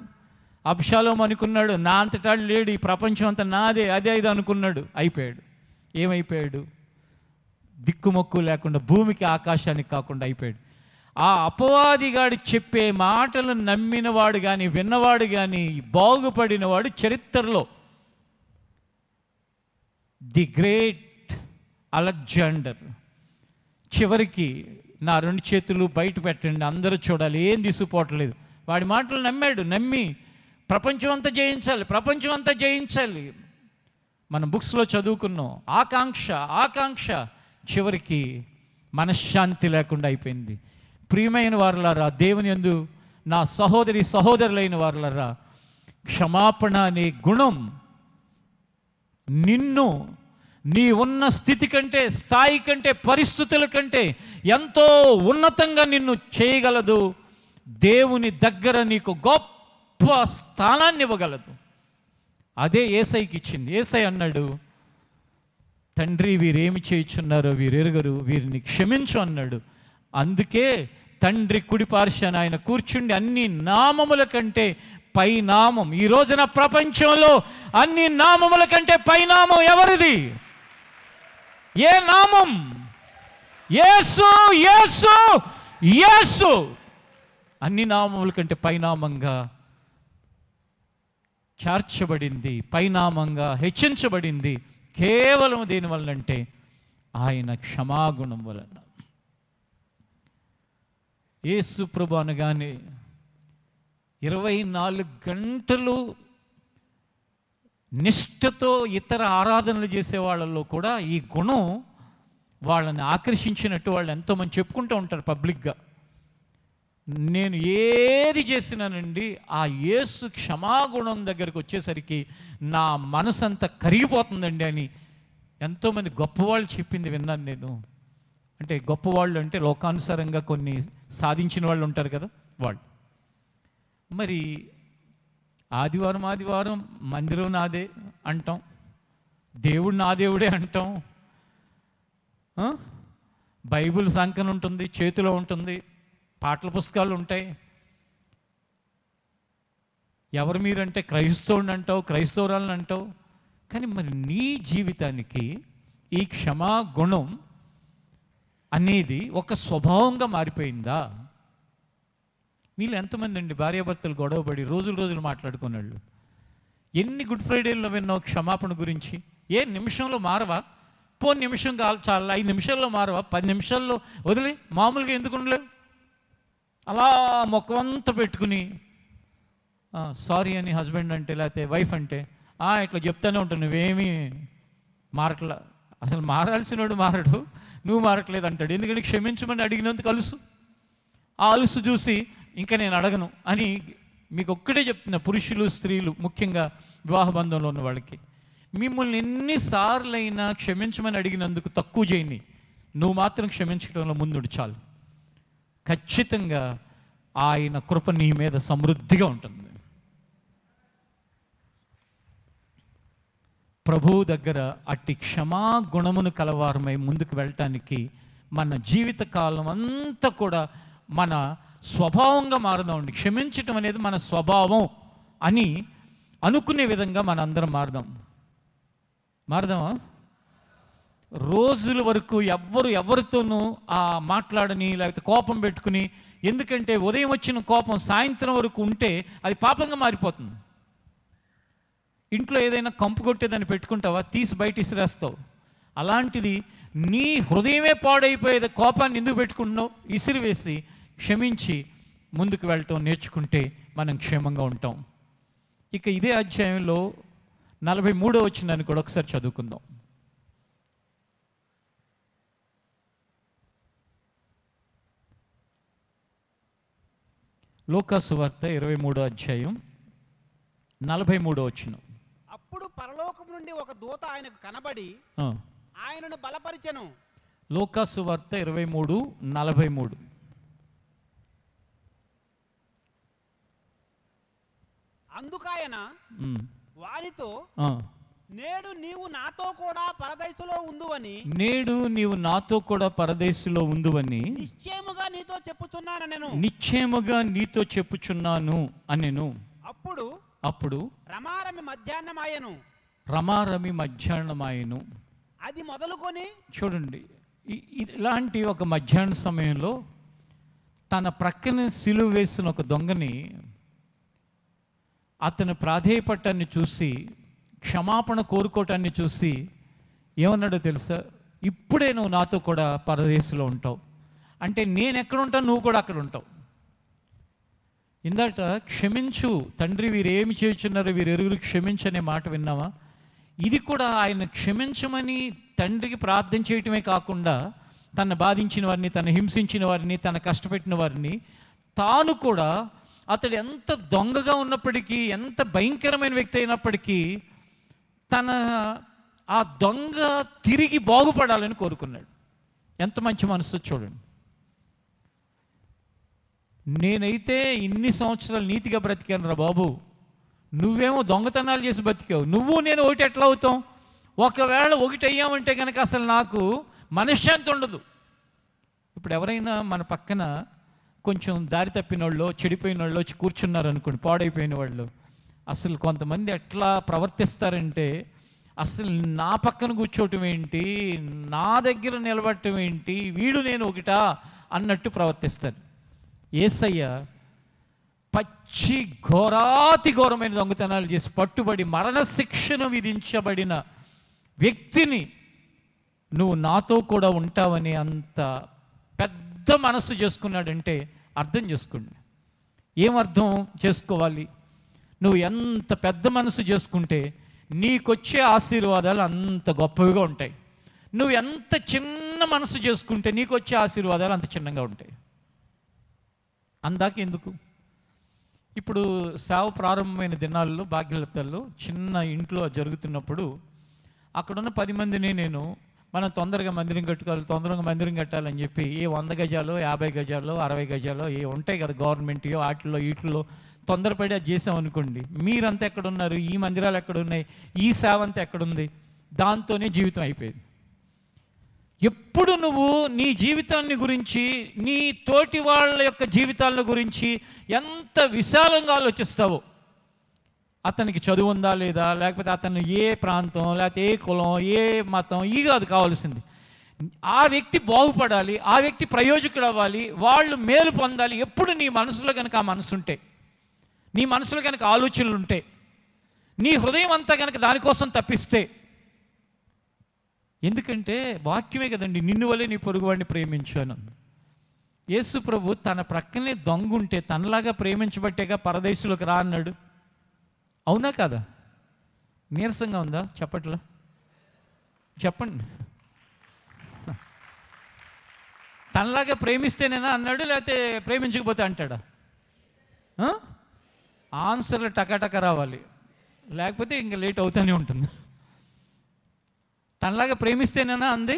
అబ్షాలోము అనుకున్నాడు, నా అంతటాడు లేడు, ఈ ప్రపంచం అంతా నాదే, అదే ఇది అనుకున్నాడు. అయిపోయాడు. ఏమైపోయాడు? దిక్కుమొక్కు లేకుండా భూమికి ఆకాశానికి కాకుండా అయిపోయాడు. ఆ అపవాదిగాడు చెప్పే మాటలు నమ్మినవాడు కానీ విన్నవాడు కానీ బాగుపడినవాడు చరిత్రలో ది గ్రేట్ అలెగ్జాండర్. చివరికి నా 2 చేతులు బయట పెట్టండి, అందరూ చూడాలి, ఏం తీసుకుపోవట్లేదు. వాడి మాటలు నమ్మాడు, నమ్మి ప్రపంచం అంతా జయించాలి, ప్రపంచం అంతా జయించాలి. మన బుక్స్లో చదువుకున్నాం, ఆకాంక్ష చివరికి మనశ్శాంతి లేకుండా అయిపోయింది. ప్రియమైన వారులారా, దేవుని యందు నా సహోదరులైన వారులారా, క్షమాపణ అనే గుణం నిన్ను నీ ఉన్న స్థితి కంటే, స్థాయి కంటే, పరిస్థితుల కంటే ఎంతో ఉన్నతంగా నిన్ను చేయగలదు. దేవుని దగ్గర నీకు గొప్ప స్థానాన్ని ఇవ్వగలదు. అదే యేసయ్యకి ఇచ్చింది. యేసయ్య అన్నాడు, తండ్రి వీరేమి చేయుచున్నారో వీరెరుగరు, వీరిని క్షమించు అన్నాడు. అందుకే తండ్రి కుడి పార్శ్వాన ఆయన కూర్చుండి అన్ని నామముల కంటే పై నామం, ఈ రోజున ప్రపంచంలో అన్ని నామముల కంటే పై నామం ఎవరిది? ఏ నామం? యేసు, యేసు, యేసు. అన్ని నామముల కంటే పైనామంగా చేర్చబడింది, పైనామంగా హెచ్చించబడింది. కేవలం దేని వలనంటే ఆయన క్షమాగుణం వలన. యేసు ప్రభు అనగానే 24 గంటలు నిష్ఠతో ఇతర ఆరాధనలు చేసే వాళ్ళల్లో కూడా ఈ గుణం వాళ్ళని ఆకర్షించినట్టు వాళ్ళు ఎంతోమంది చెప్పుకుంటూ ఉంటారు పబ్లిక్గా. నేను ఏది చేసినానండి, ఆ యేసు క్షమాగుణం దగ్గరికి వచ్చేసరికి నా మనసు అంతా కరిగిపోతుందండి అని ఎంతోమంది గొప్పవాళ్ళు చెప్పింది విన్నాను నేను. అంటే గొప్పవాళ్ళు అంటే లోకానుసారంగా కొన్ని సాధించిన వాళ్ళు ఉంటారు కదా, వాళ్ళు. మరి ఆదివారం మందిరం నాదే అంటాం, దేవుడు నా దేవుడే అంటాం, బైబిల్ సంకన ఉంటుంది, చేతిలో ఉంటుంది, పాటల పుస్తకాలు ఉంటాయి. ఎవరు మీరంటే క్రైస్తవుని అంటావు, క్రైస్తవురాలని అంటావు. కానీ మరి నీ జీవితానికి ఈ క్షమా గుణం అనేది ఒక స్వభావంగా మారిపోయిందా? వీళ్ళు ఎంతమంది అండి భార్యాభర్తలు గొడవపడి రోజులు మాట్లాడుకున్నాళ్ళు? ఎన్ని గుడ్ ఫ్రైడేల్లో విన్నావు క్షమాపణ గురించి? ఏ నిమిషంలో మారవా? నిమిషం చాలా 5 నిమిషాల్లో మారవా? 10 నిమిషాల్లో వదిలి మామూలుగా ఎందుకు ఉండలేవు? అలా మొక్కవంతా పెట్టుకుని సారీ అని హస్బెండ్ అంటే లేకపోతే వైఫ్ అంటే ఇట్లా చెప్తానే ఉంటాను, నువ్వేమీ మారట్లా. అసలు మారాల్సినోడు మారడు, నువ్వు మారట్లేదు అంటాడు. ఎందుకంటే క్షమించమని అడిగినందుకు కలుసు. ఆ అలుసు చూసి ఇంకా నేను అడగను అని మీకు ఒక్కటే చెప్తున్నా, పురుషులు స్త్రీలు ముఖ్యంగా వివాహ బంధంలో ఉన్న వాళ్ళకి, మిమ్మల్ని ఎన్నిసార్లైనా క్షమించమని అడిగినందుకు తక్కువ చేయని, నువ్వు మాత్రం క్షమించడంలో ముందుడు చాలు. ఖచ్చితంగా ఆయన కృప నీ మీద సమృద్ధిగా ఉంటుంది. ప్రభువు దగ్గర అట్టి క్షమాగుణమును కలవారమై ముందుకు వెళ్ళటానికి మన జీవితకాలం అంతా కూడా మన స్వభావంగా మారదామండి. క్షమించటం అనేది మన స్వభావం అని అనుకునే విధంగా మన అందరం మారదామా? రోజుల వరకు ఎవరితోనూ మాట్లాడని, లేకపోతే కోపం పెట్టుకుని, ఎందుకంటే ఉదయం వచ్చిన కోపం సాయంత్రం వరకు ఉంటే అది పాపంగా మారిపోతుంది. ఇంట్లో ఏదైనా కంపు కొట్టేదాన్ని పెట్టుకుంటావా, తీసి బయట ఇసిరేస్తావు. అలాంటిది నీ హృదయమే పాడైపోయేది కోపాన్ని ఎందుకు పెట్టుకుంటున్నావు? ఇసిరివేసి క్షమించి ముందుకు వెళ్ళటం నేర్చుకుంటే మనం క్షేమంగా ఉంటాం. ఇక ఇదే అధ్యాయంలో 43వ వచనాన్ని కూడా ఒకసారి చదువుకుందాం. లూకాసు వార్త 23వ అధ్యాయం 43వ వచనం. అప్పుడు పరలోకం నుండి ఒక దూత ఆయనకు కనబడి ఆయనను బలపరిచెను. లూకాసు వార్త 23:43. అందుకాయన వారితో, నేడు నీవు నాతో కూడా పరదేశులో ఉందువని నిశ్చయముగా నీతో చెప్పుచున్నాను అనెను. అప్పుడు రమారమి మధ్యాహ్నమాయెను. అది మొదలుకొని చూడండి, ఇలాంటి ఒక మధ్యాహ్న సమయంలో తన ప్రక్కన సిలువ వేసిన ఒక దొంగని అతను ప్రాధేయపట్టాన్ని చూసి, క్షమాపణ కోరుకోవటాన్ని చూసి ఏమన్నాడో తెలుసా? ఇప్పుడే నువ్వు నాతో కూడా పరదేశంలో ఉంటావు. అంటే నేను ఎక్కడ ఉంటాను, నువ్వు కూడా అక్కడ ఉంటావు. ఇందాక క్షమించు తండ్రి, వీరేమి చేయుచున్నారో వీరెరుగురు క్షమించనే మాట విన్నావా? ఇది కూడా ఆయన క్షమించమని తండ్రికి ప్రార్థన చేయటమే కాకుండా, తను బాధించిన వారిని, తను హింసించిన వారిని, తను కష్టపెట్టిన వారిని, తాను కూడా అతడు ఎంత దొంగగా ఉన్నప్పటికీ, ఎంత భయంకరమైన వ్యక్తి అయినప్పటికీ ఆ దొంగ తిరిగి బాగుపడాలని కోరుకున్నాడు. ఎంత మంచి మనసు చూడండి. నేనైతే ఇన్ని సంవత్సరాలు నీతిగా బ్రతికాను రా బాబు, నువ్వేమో దొంగతనాలు చేసి బతికావు. నువ్వు నేను ఒకటి ఎట్లా అవుతాం? ఒకవేళ ఒకటి అయ్యామంటే కనుక అసలు నాకు మనశ్శాంతి ఉండదు. ఇప్పుడు ఎవరైనా మన పక్కన కొంచెం దారి తప్పిన వాళ్ళు, చెడిపోయిన వాళ్ళు వచ్చి కూర్చున్నారు అనుకోండి, పాడైపోయిన వాళ్ళు, అసలు కొంతమంది ఎట్లా ప్రవర్తిస్తారంటే, అసలు నా పక్కన కూర్చోవటం ఏంటి, నా దగ్గర నిలబడటం ఏంటి, వీడు నేను ఒకటా అన్నట్టు ప్రవర్తిస్తారు. యేసయ్య పచ్చి ఘోరాతి ఘోరమైన దొంగతనాలు చేసి పట్టుబడి మరణశిక్షను విధించబడిన వ్యక్తిని నువ్వు నాతో కూడా ఉంటావని అంత పెద్ద మనసు చేసుకున్నాడంటే అర్థం చేసుకోండి. ఏమర్థం చేసుకోవాలి? నువ్వు ఎంత పెద్ద మనసు చేసుకుంటే నీకొచ్చే ఆశీర్వాదాలు అంత గొప్పవిగా ఉంటాయి. నువ్వు ఎంత చిన్న మనసు చేసుకుంటే నీకు వచ్చే ఆశీర్వాదాలు అంత చిన్నగా ఉంటాయి. అందాక ఎందుకు? ఇప్పుడు సేవ ప్రారంభమైన దినాల్లో భాగ్యలతల్లో చిన్న ఇంట్లో జరుగుతున్నప్పుడు అక్కడున్న 10 మందిని మనం తొందరగా మందిరం కట్టాలని చెప్పి 100 గజాలు, 50 గజాలు, 60 గజాలు ఉంటాయి కదా గవర్నమెంట్, వాటిల్లో వీటిల్లో తొందరపడి అది చేసామనుకోండి, మీరంతా ఎక్కడున్నారు, ఈ మందిరాలు ఎక్కడున్నాయి, ఈ సేవ అంతా ఎక్కడుంది, దాంతోనే జీవితం అయిపోయింది. ఎప్పుడు నువ్వు నీ జీవితాన్ని గురించి, నీ తోటి వాళ్ళ యొక్క జీవితాల గురించి ఎంత విశాలంగా ఆలోచిస్తావో, అతనికి చదువు ఉందా లేదా, లేకపోతే అతను ఏ ప్రాంతం, లేకపోతే ఏ కులం, ఏ మతం, ఈ కాదు కావాల్సింది. ఆ వ్యక్తి బాగుపడాలి, ఆ వ్యక్తి ప్రయోజకుడు అవ్వాలి, వాళ్ళు మేలు పొందాలి. ఎప్పుడు నీ మనసులో కనుక ఆ మనసు ఉంటే, నీ మనసులో కనుక ఆలోచనలు ఉంటే, నీ హృదయం అంతా కనుక దానికోసం తప్పిస్తే, ఎందుకంటే వాక్యమే కదండి, నిన్ను వలే నీ పొరుగువాడిని ప్రేమించాను. యేసు ప్రభు తన ప్రక్కనే దొంగుంటే తనలాగా ప్రేమించబట్టేగా పరదేశంలోకి రా అన్నాడు. అవునా కదా? నీరసంగా ఉందా? చెప్పండి. తనలాగే ప్రేమిస్తేనేనా అన్నాడు, లేకపోతే ప్రేమించకపోతే అంటాడా? ఆన్సర్లు టకాటక రావాలి, లేకపోతే ఇంకా లేట్ అవుతూనే ఉంటుంది. తనలాగా ప్రేమిస్తేనేనా అంది.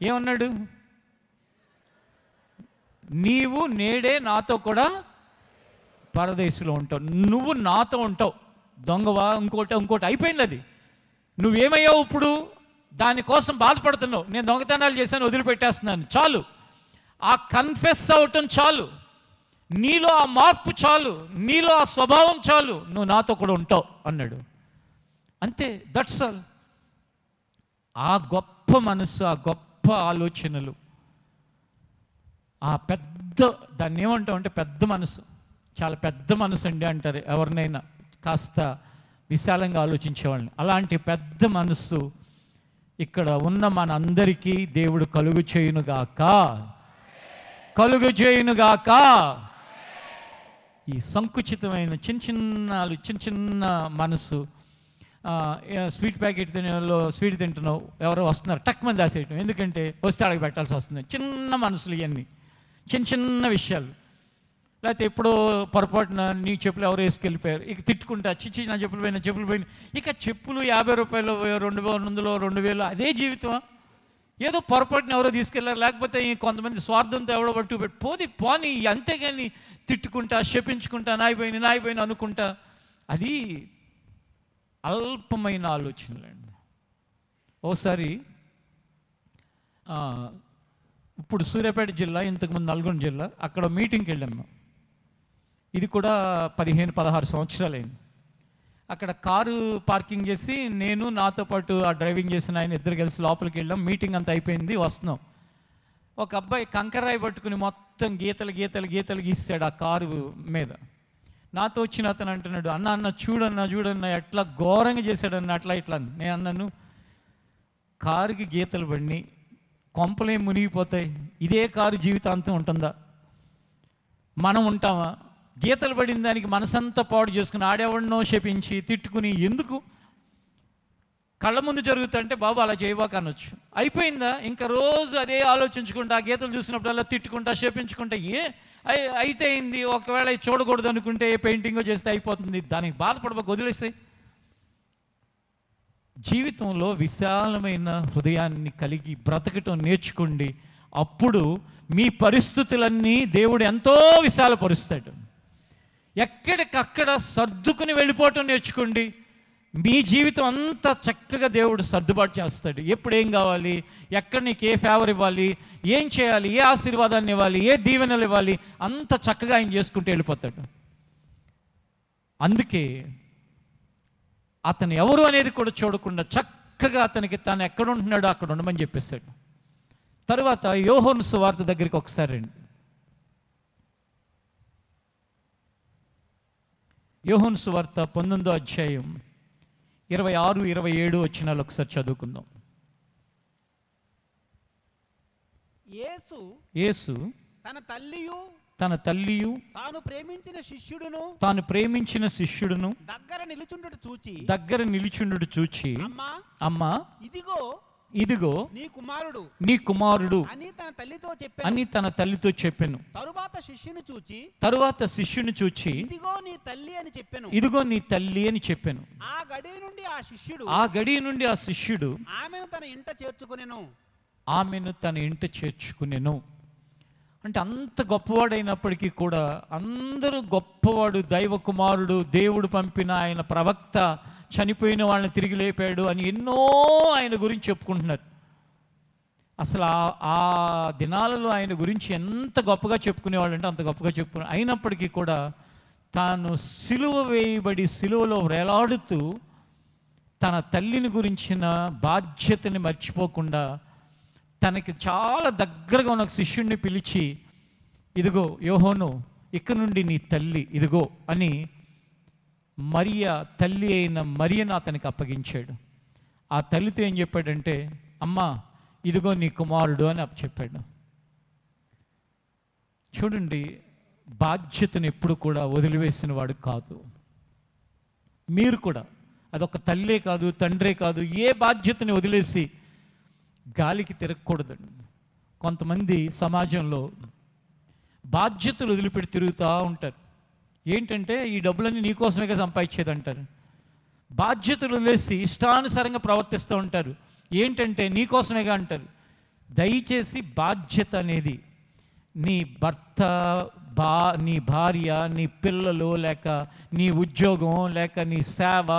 ఏమన్నాడు? నీవు నేడే నాతో కూడా పరదేశంలో ఉంటావు, నువ్వు నాతో ఉంటావు. దొంగవా ఇంకోటి అయిపోయింది. అది నువ్వేమయ్యావు ఇప్పుడు? దానికోసం బాధపడుతున్నావు. నేను దొంగతనాలు చేశాను, వదిలిపెట్టేస్తున్నాను, చాలు. ఆ కన్ఫెస్ అవటం చాలు, నీలో ఆ మార్పు చాలు, నీలో ఆ స్వభావం చాలు, నువ్వు నాతో కూడా ఉంటావు అన్నాడు. అంతే, దట్స్ ఆల్. ఆ గొప్ప మనసు, ఆ గొప్ప ఆలోచనలు, ఆ పెద్ద, దాన్ని ఏమంటాం అంటే పెద్ద మనసు, చాలా పెద్ద మనసు అండి అంటారు ఎవరినైనా కాస్త విశాలంగా ఆలోచించేవాళ్ళని. అలాంటి పెద్ద మనసు ఇక్కడ ఉన్న మనందరికీ దేవుడు కలుగు చేయునుగాక. ఈ సంకుచితమైన చిన్న చిన్న మనసు, స్వీట్ ప్యాకెట్ తినేలో స్వీట్ తింటున్నావు, ఎవరో వస్తున్నారు, టక్ మంది దాసేయటం, ఎందుకంటే వస్తే అడిగి పెట్టాల్సి వస్తుంది. చిన్న మనసులు ఇవన్నీ, చిన్న విషయాలు. లేకపోతే ఎప్పుడో పొరపాటున నీ చెప్పులు ఎవరు వేసుకెళ్ళిపోయారు, ఇక తిట్టుకుంటా, చిచ్చి నా చెప్పులు పోయిన. ఇక చెప్పులు 50 రూపాయలు, 200, 2000, అదే జీవితం. ఏదో పొరపాటున ఎవరో తీసుకెళ్ళారు, లేకపోతే కొంతమంది స్వార్థంతో ఎవడో పట్టుకు పోని, అంతేగాని తిట్టుకుంటా, శపించుకుంటా, నాయిపోయిన అనుకుంటా, అది అల్పమైన ఆలోచనలండి. ఓసారి ఇప్పుడు సూర్యాపేట జిల్లా, ఇంతకుముందు నల్గొండ జిల్లా, అక్కడ మీటింగ్కి వెళ్ళాము. ఇది కూడా 15-16 సంవత్సరాలైంది. అక్కడ కారు పార్కింగ్ చేసి నేను, నాతో పాటు ఆ డ్రైవింగ్ చేసిన ఆయన ఇద్దరు కలిసి లోపలికి వెళ్ళాం. మీటింగ్ అంతా అయిపోయింది, వస్తున్నాం. ఒక అబ్బాయి కంకరాయి పట్టుకుని మొత్తం గీతలు గీసాడు ఆ కారు మీద. నాతో వచ్చిన అతను అంటున్నాడు, అన్న చూడన్నా ఎట్లా ఘోరంగా చేశాడన్న, అట్లా ఇట్లా. నేను అన్నాను, కారుకి గీతలు పడిని కొంపలే మునిగిపోతాయి, ఇదే కారు జీవితాంతం ఉంటుందా? మనం ఉంటామా? గీతలు పడిన దానికి మనసంతా పాడు చేసుకుని ఆడేవాడినో శపించి తిట్టుకుని ఎందుకు? కళ్ళ ముందు జరుగుతుంటే బాబు అలా చేయబాక అనొచ్చు. అయిపోయిందా? ఇంకా రోజు అదే ఆలోచించుకుంటా, ఆ గీతలు చూసినప్పుడల్లా తిట్టుకుంటా, శపించుకుంటా, అయితే అయింది. ఒకవేళ చూడకూడదు అనుకుంటే ఏ పెయింటింగో చేస్తే అయిపోతుంది, దానికి బాధపడబాక, వదిలేసాయి. జీవితంలో విశాలమైన హృదయాన్ని కలిగి బ్రతకటం నేర్చుకోండి. అప్పుడు మీ పరిస్థితులన్నీ దేవుడు ఎంతో విశాలపరుస్తాడు. ఎక్కడికక్కడ సర్దుకుని వెళ్ళిపోవటం నేర్చుకోండి. మీ జీవితం అంతా చక్కగా దేవుడు సర్దుబాటు చేస్తాడు. ఎప్పుడు ఏం కావాలి, ఎక్కడ నీకు ఏ ఫేవర్ ఇవ్వాలి, ఏం చేయాలి, ఏ ఆశీర్వాదాన్ని ఇవ్వాలి, ఏ దీవెనలు ఇవ్వాలి, అంత చక్కగా ఆయన చేసుకుంటూ వెళ్ళిపోతాడు. అందుకే అతను ఎవరు అనేది కూడా చూడకుండా చక్కగా అతనికి తాను ఎక్కడ ఉంటున్నాడో అక్కడ ఉండమని చెప్పేశాడు. తర్వాత యోహాను సువార్త దగ్గరికి ఒకసారి రండి. యోహాను సువార్త 19వ అధ్యాయం 26-27 వచనాలు ఒకసారి చదువుకుందాం. యేసు తన తల్లియు తాను ప్రేమించిన శిష్యుడును దగ్గర నిలుచుండుట చూచి అమ్మా ఇదిగో నీ కుమారుడు అని తన తల్లితో చెప్పెను. తరువాత శిష్యుని చూచి ఇదిగో నీ తల్లి అని చెప్పెను. ఆ గడియ నుండి ఆ శిష్యుడు ఆమెను తన ఇంట చేర్చుకునెను. అంటే అంత గొప్పవాడైనప్పటికీ కూడా, అందరూ గొప్పవాడు, దైవ కుమారుడు, దేవుడు పంపిన ఆయన ప్రవక్త, చనిపోయిన వాళ్ళని తిరిగి లేపాడు అని ఎన్నో ఆయన గురించి చెప్పుకుంటున్నారు. అసలు ఆ దినాలలో ఆయన గురించి ఎంత గొప్పగా చెప్పుకునేవాళ్ళు అంటే అంత గొప్పగా చెప్పుకునే. అయినప్పటికీ కూడా తాను సిలువ వేయబడి సిలువలో వేలాడుతూ తన తల్లిని గురించిన బాధ్యతని మర్చిపోకుండా తనకి చాలా దగ్గరగా ఉన్న శిష్యుడిని పిలిచి, ఇదిగో యోహాను, ఇక్కడ నుండి నీ తల్లి ఇదిగో అని తల్లి అయిన మరియను అతనికి అప్పగించాడు. ఆ తల్లితో ఏం చెప్పాడంటే, అమ్మా ఇదిగో నీ కుమారుడు అని చెప్పాడు. చూడండి, బాధ్యతను ఎప్పుడు కూడా వదిలివేసిన వాడు కాదు. మీరు కూడా అదొక తల్లే కాదు, తండ్రే కాదు, ఏ బాధ్యతని వదిలేసి గాలికి తిరగకూడదండి. కొంతమంది సమాజంలో బాధ్యతలు వదిలిపెట్టి తిరుగుతూ ఉంటారు. ఏంటంటే ఈ డబ్బులన్నీ నీకోసమేగా సంపాదించేది అంటారు. బాధ్యతలు వదిలేసి ఇష్టానుసారంగా ప్రవర్తిస్తూ ఉంటారు. ఏంటంటే నీకోసమేగా అంటారు. దయచేసి బాధ్యత అనేది నీ భర్త, నీ భార్య, నీ పిల్లలు, లేక నీ ఉద్యోగం, లేక నీ సేవ,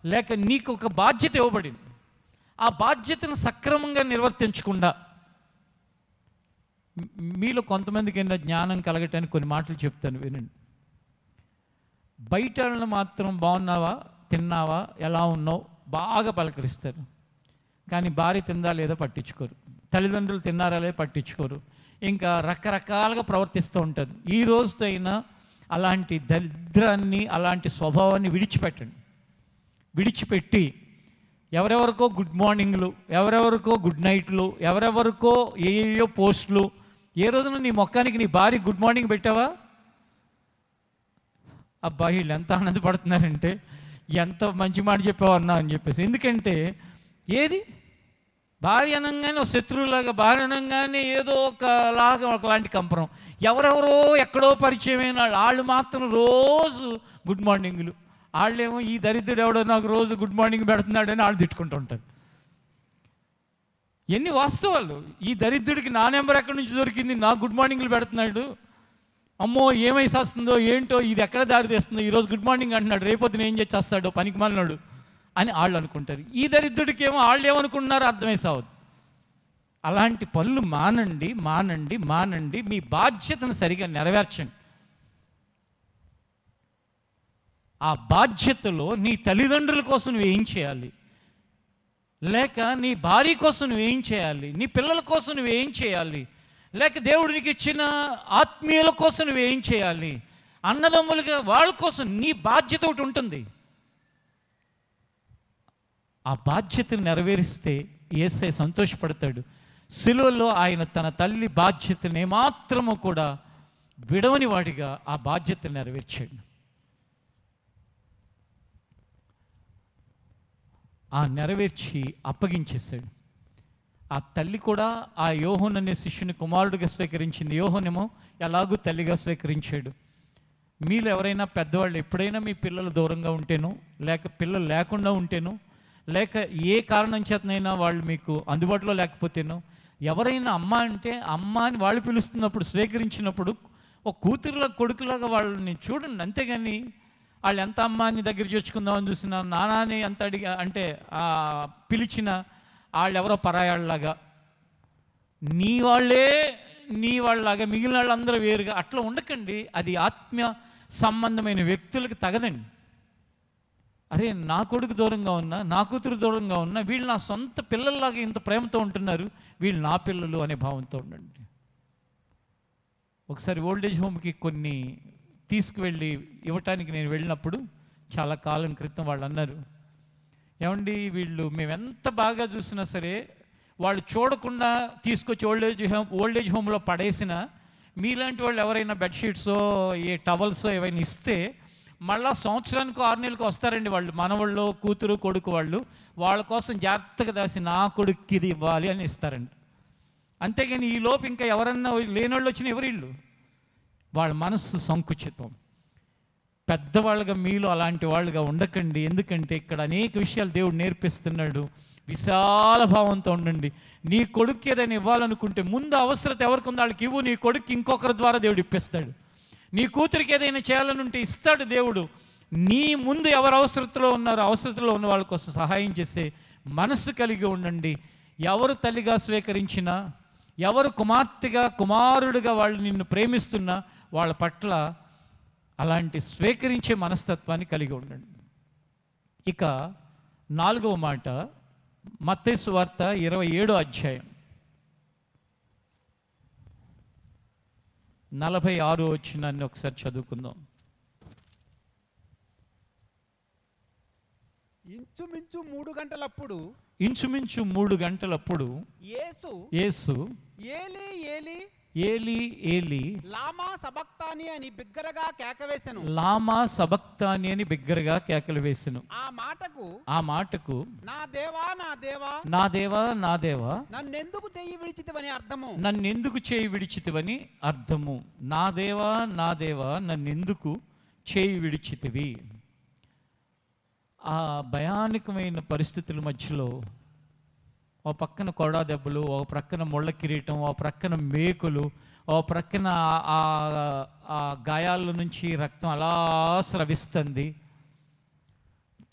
లేక నీకు ఒక బాధ్యత ఇవ్వబడింది. ఆ బాధ్యతను సక్రమంగా నిర్వర్తించకుండా మీలో కొంతమందికి అయినా జ్ఞానం కలగటానికి కొన్ని మాటలు చెప్తాను, వినండి. బయట వాళ్ళని మాత్రం బాగున్నావా, తిన్నావా, ఎలా ఉన్నావు బాగా పలకరిస్తారు. కానీ భార్య తిందా లేదా పట్టించుకోరు, తల్లిదండ్రులు తిన్నారా లేదా పట్టించుకోరు, ఇంకా రకరకాలుగా ప్రవర్తిస్తూ ఉంటారు. ఈ రోజుతో అయినా అలాంటి దరిద్రాన్ని, అలాంటి స్వభావాన్ని విడిచిపెట్టి ఎవరెవరికో గుడ్ మార్నింగ్లు, ఎవరెవరికో గుడ్ నైట్లు, ఎవరెవరికో ఏయో పోస్టులు. ఏ రోజున నీ మొక్కానికి నీ భార్య గుడ్ మార్నింగ్ పెట్టావా? అబ్బా వీళ్ళు ఎంత ఆనందపడుతున్నారంటే ఎంత మంచి మాట చెప్పావు అన్నా అని చెప్పేసి. ఎందుకంటే ఏది భార్య అనగానే శత్రువులాగా, భార్య అనగానే ఏదో ఒకలాంటి కంపరం. ఎవరెవరో ఎక్కడో పరిచయమైన వాళ్ళు మాత్రం రోజు గుడ్ మార్నింగ్లు. వాళ్ళేమో ఈ దరిద్రుడు ఎవడో నాకు రోజు గుడ్ మార్నింగ్ పెడుతున్నాడని వాళ్ళు తిట్టుకుంటూ ఉంటారు. ఎన్ని వాస్తవాలు! ఈ దరిద్రుడికి నా నెంబర్ ఎక్కడి నుంచి దొరికింది, నాకు గుడ్ మార్నింగ్లు పెడుతున్నాడు, అమ్మో ఏమైసి వస్తుందో ఏంటో, ఇది ఎక్కడ దారి తీస్తుందో, ఈరోజు గుడ్ మార్నింగ్ అంటున్నాడు, రేపొద్దున ఏం చేస్తాడో పనికి మాలినాడు అని వాళ్ళు అనుకుంటారు. ఈ దరిద్రుడికి ఏమో వాళ్ళు ఏమనుకుంటున్నారో అర్థమైసావద్దు. అలాంటి పనులు మానండి. మీ బాధ్యతను సరిగా నెరవేర్చండి. ఆ బాధ్యతలో నీ తల్లిదండ్రుల కోసం నువ్వేం చేయాలి, లేక నీ భార్య కోసం నువ్వేం చేయాలి, నీ పిల్లల కోసం నువ్వేం చేయాలి, లేక దేవుడు నీకు ఇచ్చిన ఆత్మీయుల కోసం నువ్వేం చేయాలి, అన్నదమ్ములుగా వాళ్ళ కోసం నీ బాధ్యత ఒకటి ఉంటుంది. ఆ బాధ్యతను నెరవేరిస్తే యేసయ్య సంతోషపడతాడు. సిలువలో ఆయన తన తల్లి బాధ్యతను ఏమాత్రము కూడా విడవని వాడిగా ఆ బాధ్యతను నెరవేర్చాడు. ఆ నెరవేర్చి అప్పగించేశాడు. ఆ తల్లి కూడా ఆ యోహోను అనే శిష్యుని కుమారుడిగా స్వీకరించింది. యోహోనేమో ఎలాగూ తల్లిగా స్వీకరించాడు. మీలో ఎవరైనా పెద్దవాళ్ళు ఎప్పుడైనా మీ పిల్లలు దూరంగా ఉంటేనో, లేక పిల్లలు లేకుండా ఉంటేనో, లేక ఏ కారణం చేతనైనా వాళ్ళు మీకు అందుబాటులో లేకపోతేనో, ఎవరైనా అమ్మ అంటే అమ్మ అని వాళ్ళు పిలుస్తున్నప్పుడు, స్వీకరించినప్పుడు ఒక కూతురులా కొడుకులాగా వాళ్ళని చూడండి. అంతేగాని వాళ్ళు ఎంత అమ్మాని దగ్గర చేర్చుకుందామని చూసినా, నానాని ఎంత అడిగా అంటే పిలిచిన వాళ్ళు ఎవరో పరాయాళ్ళలాగా, నీ వాళ్ళలాగా మిగిలిన వాళ్ళందరూ వేరుగా అట్లా ఉండకండి. అది ఆత్మీయ సంబంధమైన వ్యక్తులకు తగదండి. అరే నా కొడుకు దూరంగా ఉన్నా, నా కూతురు దూరంగా ఉన్నా, వీళ్ళు నా సొంత పిల్లల్లాగా ఇంత ప్రేమతో ఉంటున్నారు, వీళ్ళు నా పిల్లలు అనే భావంతో ఉండండి. ఒకసారి ఓల్డేజ్ హోమ్కి కొన్ని తీసుకువెళ్ళి ఇవ్వటానికి నేను వెళ్ళినప్పుడు, చాలా కాలం క్రితం వాళ్ళు అన్నారు, ఏమండి వీళ్ళు మేము ఎంత బాగా చూసినా సరే వాళ్ళు చూడకుండా తీసుకొచ్చి ఓల్డేజ్ హోమ్లో పడేసిన మీలాంటి వాళ్ళు ఎవరైనా బెడ్షీట్సో ఏ టవల్సో ఏవైనా ఇస్తే మళ్ళా సంవత్సరానికి 6 నెలలకు వస్తారండి వాళ్ళు, మనవాళ్ళు కూతురు కొడుకు వాళ్ళు, వాళ్ళ కోసం జాగ్రత్తగా దాసి నా కొడుక్కి ఇది ఇవ్వాలి అని ఇస్తారండి. అంతేగాని ఈ లోపు ఇంకా ఎవరన్నా లేనోళ్ళు వచ్చిన ఎవరిళ్ళు, వాళ్ళ మనస్సు సంకుచితం. పెద్దవాళ్ళుగా మీలో అలాంటి వాళ్ళుగా ఉండకండి. ఎందుకంటే ఇక్కడ అనేక విషయాలు దేవుడు నేర్పిస్తున్నాడు. విశాల భావంతో ఉండండి. నీ కొడుకు ఏదైనా ఇవ్వాలనుకుంటే ముందు అవసరత ఎవరికి ఉందో వాళ్ళకి ఇవ్వు. నీ కొడుకు ఇంకొకరి ద్వారా దేవుడు ఇప్పిస్తాడు. నీ కూతురికి ఏదైనా చేయాలని ఉంటే ఇస్తాడు దేవుడు. నీ ముందు ఎవరు అవసరతలో ఉన్నారో అవసరతలో ఉన్న వాళ్ళ కోసం సహాయం చేసే మనస్సు కలిగి ఉండండి. ఎవరు తల్లిగా స్వీకరించినా, ఎవరు కుమార్తెగా కుమారుడిగా వాళ్ళు నిన్ను ప్రేమిస్తున్నా వాళ్ళ పట్ల అలాంటి స్వీకరించే మనస్తత్వాన్ని కలిగి ఉండండి. ఇక 4వ మాట, మత్తయి సువార్త 27వ అధ్యాయం 46వ వచనాన్ని ఒకసారి చదువుకుందాం. ఇంచుమించు 3 గంటలప్పుడు ఇంచుమించు 3 గంటలప్పుడు యేసు యేసు ఏలీ ఏలీ ఏలి ఏలి లామా సబక్తాని అని బిగ్గరగా కేకవేసెను. లామా సబక్తాని అని బిగ్గరగా కేకలు వేసెను. ఆ మాటకు నా దేవా నా దేవా నా దేవా నా దేవా నన్నెందుకు చెయ్యి విడిచితివని అర్థము. నన్నెందుకు చేయి విడిచితివని అర్థము. నా దేవా నా దేవా నన్నెందుకు చేయి విడిచితివి. ఆ భయానకమైన పరిస్థితుల మధ్యలో ఓ పక్కన కొడా దెబ్బలు, ఓ ప్రక్కన ముళ్ళ కిరీటం, ఓ ప్రక్కన మేకులు, ఓ ప్రక్కన ఆ గాయాల నుంచి రక్తం అలా స్రవిస్తుంది.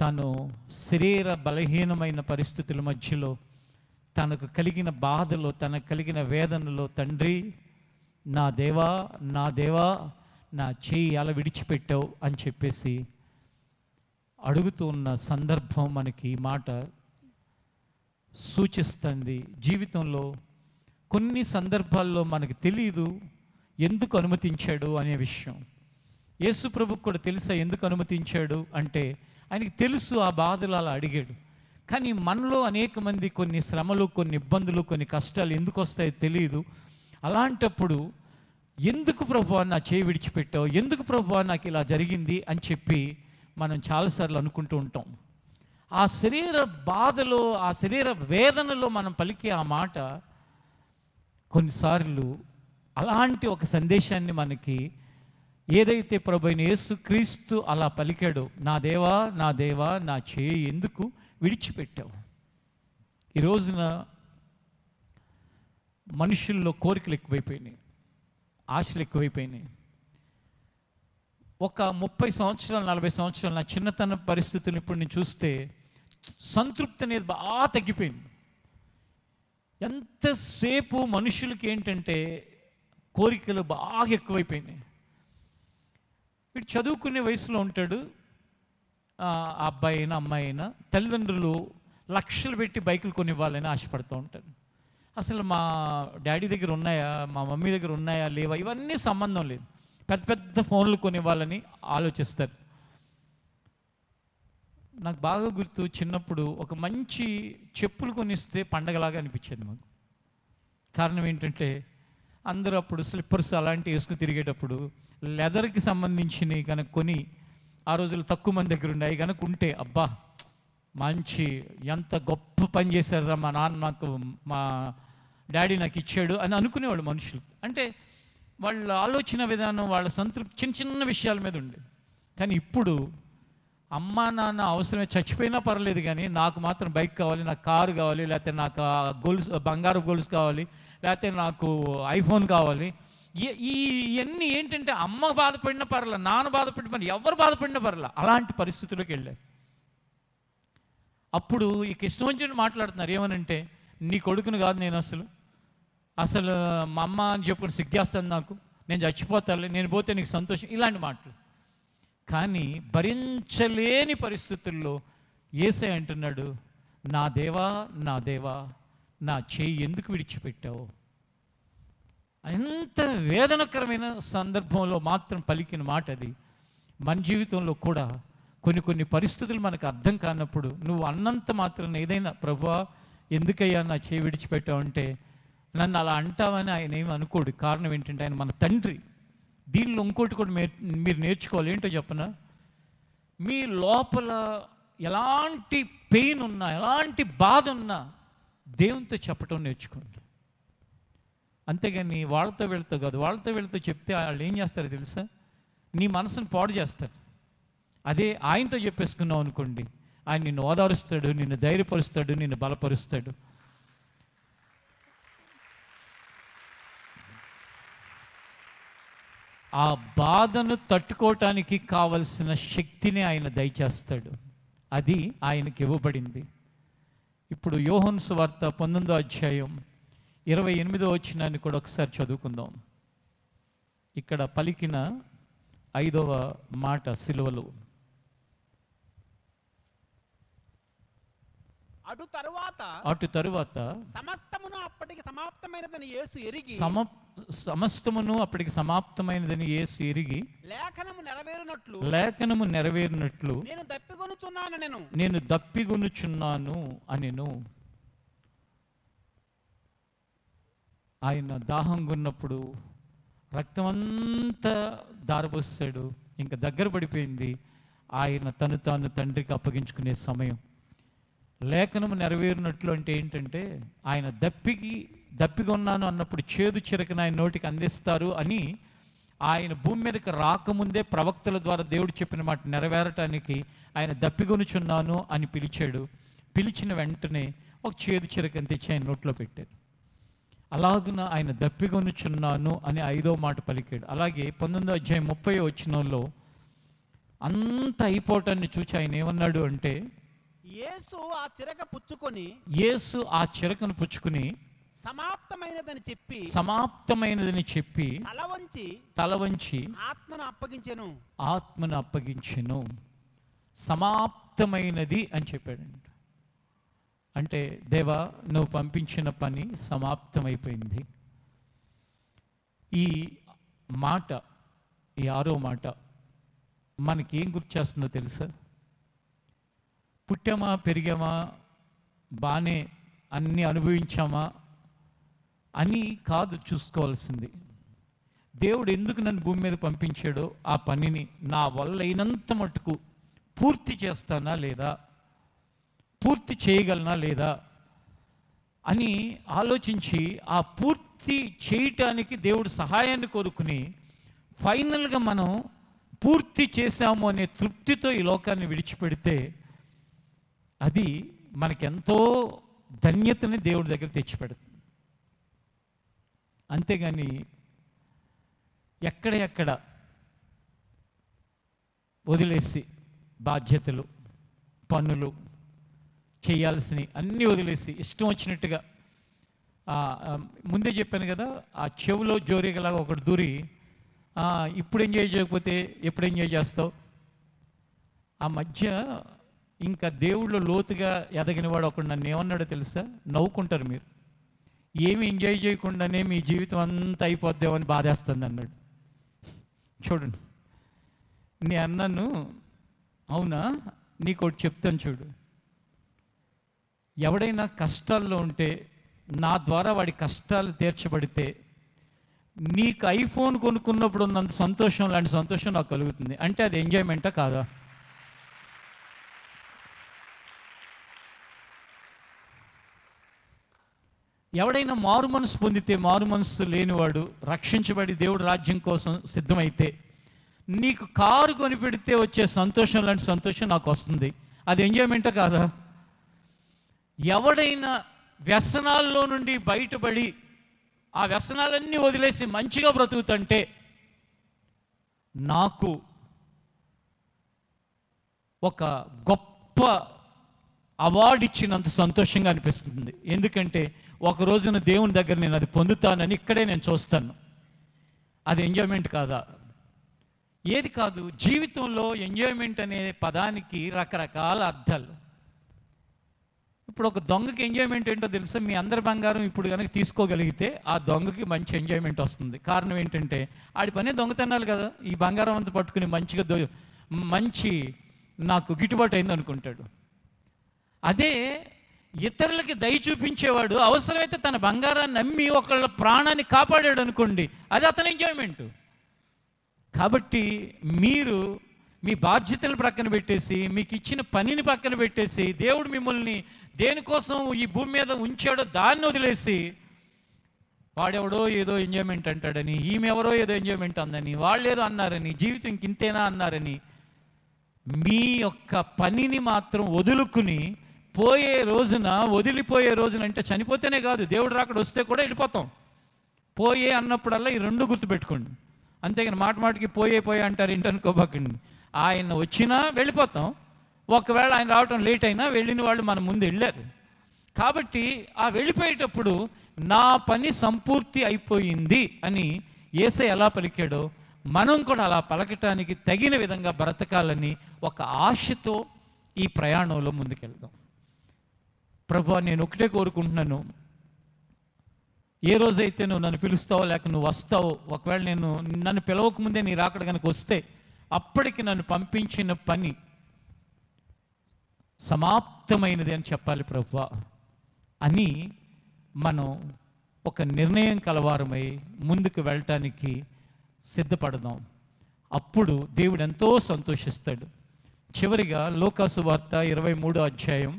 తను శరీర బలహీనమైన పరిస్థితుల మధ్యలో తనకు కలిగిన బాధలో, తనకు కలిగిన వేదనలో, తండ్రి నా దేవా నా దేవా నా చేయి అలా విడిచిపెట్టావు అని చెప్పేసి అడుగుతూ ఉన్న సందర్భం మనకి ఈ మాట సూచిస్తుంది. జీవితంలో కొన్ని సందర్భాల్లో మనకు తెలియదు ఎందుకు అనుమతించాడు అనే విషయం. యేసు ప్రభుకు కూడా తెలుసా ఎందుకు అనుమతించాడు అంటే, ఆయనకి తెలుసు ఆ బాధలు అలా అడిగాడు. కానీ మనలో అనేక మంది కొన్ని శ్రమలు, కొన్ని ఇబ్బందులు, కొన్ని కష్టాలు ఎందుకు వస్తాయో తెలియదు. అలాంటప్పుడు ఎందుకు ప్రభువా నా చేయి విడిచిపెట్టావు, ఎందుకు ప్రభువా నాకు ఇలా జరిగింది అని చెప్పి మనం చాలాసార్లు అనుకుంటూ ఉంటాం. ఆ శరీర బాధలో, ఆ శరీర వేదనలో మనం పలికే ఆ మాట కొన్నిసార్లు అలాంటి ఒక సందేశాన్ని మనకి ఏదైతే ప్రభువైన యేసుక్రీస్తు అలా పలికాడో, నా దేవా నా దేవా నా చేయి ఎందుకు విడిచిపెట్టావు. ఈ రోజున మనుషుల్లో కోరికలు ఎక్కువైపోయినాయి, ఆశలు ఎక్కువైపోయినాయి. ఒక 30 సంవత్సరాలు 40 సంవత్సరాలు నా చిన్నతన పరిస్థితులు ఇప్పుడు నేను చూస్తే సంతృప్తి అనేది బాగా తగ్గిపోయింది. ఎంతసేపు మనుషులకి ఏంటంటే కోరికలు బాగా ఎక్కువైపోయినాయి. వీడు చదువుకునే వయసులో ఉంటాడు, ఆ అబ్బాయి అయినా అమ్మాయి అయినా, తల్లిదండ్రులు లక్షలు పెట్టి బైకులు కొనివ్వాలని ఆశపడుతూ ఉంటారు. అసలు మా డాడీ దగ్గర ఉన్నాయా, మా మమ్మీ దగ్గర ఉన్నాయా లేవా ఇవన్నీ సంబంధం లేదు, పెద్ద పెద్ద ఫోన్లు కొనివ్వాలని ఆలోచిస్తారు. నాకు బాగా గుర్తు, చిన్నప్పుడు ఒక మంచి చెప్పులు కొనిస్తే పండగలాగా అనిపించేది మాకు. కారణం ఏంటంటే అందరూ అప్పుడు స్లిప్పర్స్ అలాంటివి వేసుకుని తిరిగేటప్పుడు లెదర్కి సంబంధించినవి కనుక కొని, ఆ రోజులు తక్కువ మంది దగ్గర ఉన్నాయి కనుక ఉంటే, అబ్బా మంచి ఎంత గొప్ప పని చేశారా మా నాన్న, నాకు మా డాడీ నాకు ఇచ్చాడు అని అనుకునేవాళ్ళు మనుషులు. అంటే వాళ్ళ ఆలోచన విధానం, వాళ్ళ సంతృప్తి చిన్న చిన్న విషయాల మీద ఉండే. కానీ ఇప్పుడు అమ్మా నాన్న అవసరమే చచ్చిపోయినా పర్లేదు, కానీ నాకు మాత్రం బైక్ కావాలి, నాకు కారు కావాలి, లేకపోతే నాకు గోల్స్ బంగారు గోల్స్ కావాలి, లేకపోతే నాకు ఐఫోన్ కావాలి. ఇవన్నీ ఏంటంటే అమ్మ బాధపడిన పర్లా, నాన్న బాధపడిన పర్లేదు, ఎవరు బాధపడిన పర్లా, అలాంటి పరిస్థితుల్లోకి వెళ్ళారు. అప్పుడు ఈ కృష్ణవంతుని మాట్లాడుతున్నారు ఏమనంటే, నీ కొడుకును కాదు నేను, అసలు మా అమ్మ అని చెప్పుకుని సిగ్గేస్తాను, నాకు నేను చచ్చిపోతాను, నేను పోతే నీకు సంతోషం, ఇలాంటి మాటలు. కానీ భరించలేని పరిస్థితుల్లో యేసయ్య అంటున్నాడు, నా దేవా నా దేవా నా చేయి ఎందుకు విడిచిపెట్టావు. ఎంత వేదనకరమైన సందర్భంలో మాత్రం పలికిన మాట అది. మన జీవితంలో కూడా కొన్ని పరిస్థితులు మనకు అర్థం కానప్పుడు నువ్వు అన్నంత మాత్రం ఏదైనా, ప్రభువా ఎందుకయ్యా నా చేయి విడిచిపెట్టావు అంటే, నన్ను అలా అంటావని ఆయన ఏమి అనుకోడు. కారణం ఏంటంటే ఆయన మన తండ్రి. దీనిలో ఇంకోటి కూడా మీరు నేర్చుకోవాలి. ఏంటో చెప్పనా, మీ లోపల ఎలాంటి పెయిన్ ఉన్నా, ఎలాంటి బాధ ఉన్నా దేవునితో చెప్పటం నేర్చుకోండి. అంతేగాని వాళ్ళతో వీళ్ళతో కాదు. వాళ్ళతో వీళ్ళతో చెప్తే వాళ్ళు ఏం చేస్తారో తెలుసా, నీ మనసును పాడు చేస్తారు. అదే ఆయనతో చెప్పేసుకున్నావు అనుకోండి, ఆయన నిన్ను ఓదారుస్తాడు, నిన్ను ధైర్యపరుస్తాడు, నిన్ను బలపరుస్తాడు. ఆ బాధను తట్టుకోవటానికి కావలసిన శక్తిని ఆయన దయచేస్తాడు. అది ఆయనకి ఇవ్వబడింది. ఇప్పుడు యోహాను సువార్త 19వ అధ్యాయం 28వ వచనాన్ని కూడా ఒకసారి చదువుకుందాం. ఇక్కడ పలికిన 5వ మాట సిలువలో, అటు తరువాత సమస్తమును అప్పటికి సమాప్తమైనదని యేసు ఎరిగి లేఖనము నెరవేరినట్లు నేను దప్పిగొనుచున్నాను అనెను. ఆయన దాహంగా ఉన్నప్పుడు రక్తం అంతా దారపోస్తాడు. ఇంకా దగ్గర పడిపోయింది. ఆయన తను తాను తండ్రికి అప్పగించుకునే సమయం. లేఖనం నెరవేరినట్లు అంటే ఏంటంటే, ఆయన దప్పిగా ఉన్నాను అన్నప్పుడు చేదు చిరకను ఆయన నోటికి అందిస్తారు అని ఆయన భూమి మీదకి రాకముందే ప్రవక్తల ద్వారా దేవుడు చెప్పిన మాట నెరవేరటానికి ఆయన దప్పిగొనుచున్నాను అని పిలిచాడు. పిలిచిన వెంటనే ఒక చేదు చిరకని తెచ్చి ఆయన నోట్లో పెట్టాడు. అలాగున ఆయన దప్పిగొనుచున్నాను అని 5వ మాట పలికాడు. అలాగే 19వ అధ్యాయం 30వ వచనంలో అంత అయిపోవటాన్ని చూచి ఆయన ఏమన్నాడు అంటే, యేసు ఆ చిరకను పుచ్చుకుని సమాప్తమైనదని చెప్పి తల వంచి ఆత్మను అప్పగించెను. సమాప్తమైనది అని చెప్పాడంట. అంటే దేవా, నువ్వు పంపించిన పని సమాప్తమైపోయింది. ఈ మాట, ఈ 6వ మాట మనకేం గుర్తు చేస్తుందో తెలుసా? పుట్టామా, పెరిగామా, బాగానే అన్నీ అనుభవించామా అని కాదు చూసుకోవాల్సింది. దేవుడు ఎందుకు నన్ను భూమి మీద పంపించాడో ఆ పనిని నా వల్ల అయినంత మటుకు పూర్తి చేస్తానా లేదా, పూర్తి చేయగలనా లేదా అని ఆలోచించి ఆ పూర్తి చేయటానికి దేవుడు సహాయాన్ని కోరుకుని ఫైనల్గా మనం పూర్తి చేశాము అనే తృప్తితో ఈ లోకాన్ని విడిచిపెడితే అది మనకెంతో ధన్యతని దేవుడి దగ్గర తెచ్చిపెడుతుంది. అంతేగాని ఎక్కడ వదిలేసి బాధ్యతలు, పనులు చేయాల్సినవి అన్నీ వదిలేసి ఇష్టం వచ్చినట్టుగా, ముందే చెప్పాను కదా, ఆ చెవులో జోరిగలాగా ఒకటి దూరి ఇప్పుడు ఎంజాయ్ చేయకపోతే ఎప్పుడు ఎంజాయ్ చేస్తావు? ఆ మధ్య ఇంకా దేవుళ్ళు లోతుగా ఎదగిన వాడు ఒకడు నన్ను ఏమన్నాడో తెలుసా? నవ్వుకుంటారు మీరు, ఏమి ఎంజాయ్ చేయకుండానే మీ జీవితం అంతా అయిపోద్దామని బాధేస్తుంది అన్నాడు. చూడండి, నేను అన్నాను, అవునా, నీకు ఒకటి చెప్తాను చూడు. ఎవడైనా కష్టాల్లో ఉంటే నా ద్వారా వాడి కష్టాలు తీర్చబడితే నీకు ఐఫోన్ కొనుక్కున్నప్పుడు ఉన్నంత సంతోషం లాంటి సంతోషం నాకు కలుగుతుంది. అంటే అది ఎంజాయ్మెంటా కాదా? ఎవడైనా మారు మనసు పొందితే, మారు మనసు లేనివాడు రక్షించబడి దేవుడు రాజ్యం కోసం సిద్ధమైతే నీకు కారు కొనిపెడితే వచ్చే సంతోషం లాంటి సంతోషం నాకు వస్తుంది. అది ఎంజాయ్మెంటా కాదా? ఎవడైనా వ్యసనాల్లో నుండి బయటపడి ఆ వ్యసనాలన్నీ వదిలేసి మంచిగా బ్రతుకుతుంటే నాకు ఒక గొప్ప అవార్డు ఇచ్చినంత సంతోషంగా అనిపిస్తుంది. ఎందుకంటే ఒక రోజున దేవుని దగ్గర నేను అది పొందుతానని ఇక్కడే నేను చూస్తాను. అది ఎంజాయ్మెంట్ కాదా? ఏది కాదు. జీవితంలో ఎంజాయ్మెంట్ అనే పదానికి రకరకాల అర్థాలు. ఇప్పుడు ఒక దొంగకి ఎంజాయ్మెంట్ ఏంటో తెలుసా? మీ అందరి బంగారం ఇప్పుడు కనుక తీసుకోగలిగితే ఆ దొంగకి మంచి ఎంజాయ్మెంట్ వస్తుంది. కారణం ఏంటంటే ఆడి పనే దొంగతనాలు కదా. ఈ బంగారం అంతా పట్టుకుని మంచిగా మంచి నాకు గిట్టుబాటు అయింది అనుకుంటాడు. అదే ఇతరులకి దయ చూపించేవాడు అవసరమైతే తన బంగారాన్ని అమ్మి ఒకళ్ళ ప్రాణాన్ని కాపాడాడు అనుకోండి, అది అతని ఎంజాయ్మెంట్. కాబట్టి మీరు మీ బాధ్యతలు పక్కన పెట్టేసి, మీకు ఇచ్చిన పనిని పక్కన పెట్టేసి, దేవుడు మిమ్మల్ని దేనికోసం ఈ భూమి మీద ఉంచాడో దాన్ని వదిలేసి వాడెవడో ఏదో ఎంజాయ్మెంట్ అంటాడని, ఈమె ఎవరో ఏదో ఎంజాయ్మెంట్ అందని, వాళ్ళు ఏదో అన్నారని, జీవితం ఇంకింతేనా అన్నారని మీ యొక్క పనిని మాత్రం వదులుకుని వదిలిపోయే రోజున అంటే చనిపోతేనే కాదు, దేవుడు రాకడ వస్తే కూడా వెళ్ళిపోతాం. పోయే అన్నప్పుడల్లా ఈ రెండు గుర్తుపెట్టుకోండి. అంతేగాని మాటికి పోయే అంటారు ఏంటనుకోబాకండి. ఆయన వచ్చినా వెళ్ళిపోతాం, ఒకవేళ ఆయన రావటం లేట్ అయినా వెళ్ళిన వాళ్ళు మన ముందు వెళ్ళారు. కాబట్టి ఆ వెళ్ళిపోయేటప్పుడు నా పని సంపూర్తి అయిపోయింది అని యేసయ్య ఎలా పలికాడో మనం కూడా అలా పలకటానికి తగిన విధంగా బ్రతకాలని ఒక ఆశతో ఈ ప్రయాణంలో ముందుకెళ్దాం. ప్రభువా, నేను ఒకటే కోరుకుంటున్నాను, ఏ రోజైతే నువ్వు నన్ను పిలుస్తావో లేక నువ్వు వస్తావో, ఒకవేళ నన్ను పిలవకముందే నీ రాకడ కనుక వస్తే అప్పటికి నన్ను పంపించిన పని సమాప్తమైనది అని చెప్పాలి ప్రభువా అని మనం ఒక నిర్ణయం కలవారమై ముందుకు వెళ్ళటానికి సిద్ధపడదాం. అప్పుడు దేవుడు ఎంతో సంతోషిస్తాడు. చివరిగా లూకాసు వార్త 23వ అధ్యాయం,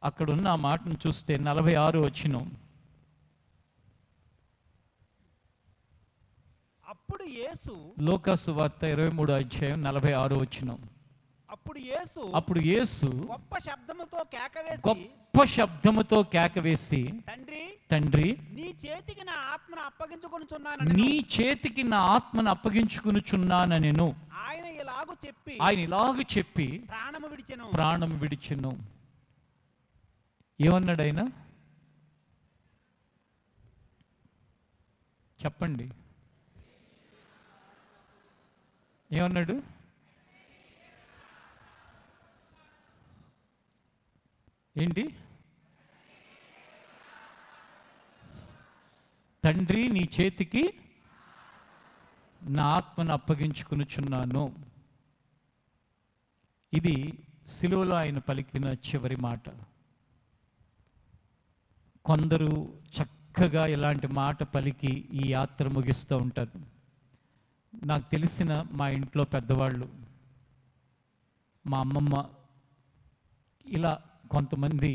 అక్కడున్న ఆ మాటను చూస్తే 46 వచనం. అప్పుడు యేసు, లూకాసు వార్త 23వ అధ్యాయం 46 వచనం. అప్పుడు యేసు గొప్ప శబ్దముతో కేకవేసి, తండ్రి నీ చేతికి నా ఆత్మను అప్పగించుకొనుచున్నానెను. ఆయన ఇలాగు చెప్పి ప్రాణము విడిచెను. ఏమన్నాడు ఆయన? చెప్పండి, ఏమన్నాడు? ఏంటి? తండ్రి నీ చేతికి నా ఆత్మను అప్పగించుకొనుచున్నాను. ఇది సిలువలో ఆయన పలికిన చివరి మాట. కొందరు చక్కగా ఇలాంటి మాట పలికి ఈ యాత్ర ముగిస్తూ ఉంటారు. నాకు తెలిసిన మా ఇంట్లో పెద్దవాళ్ళు, మా అమ్మమ్మ, ఇలా కొంతమంది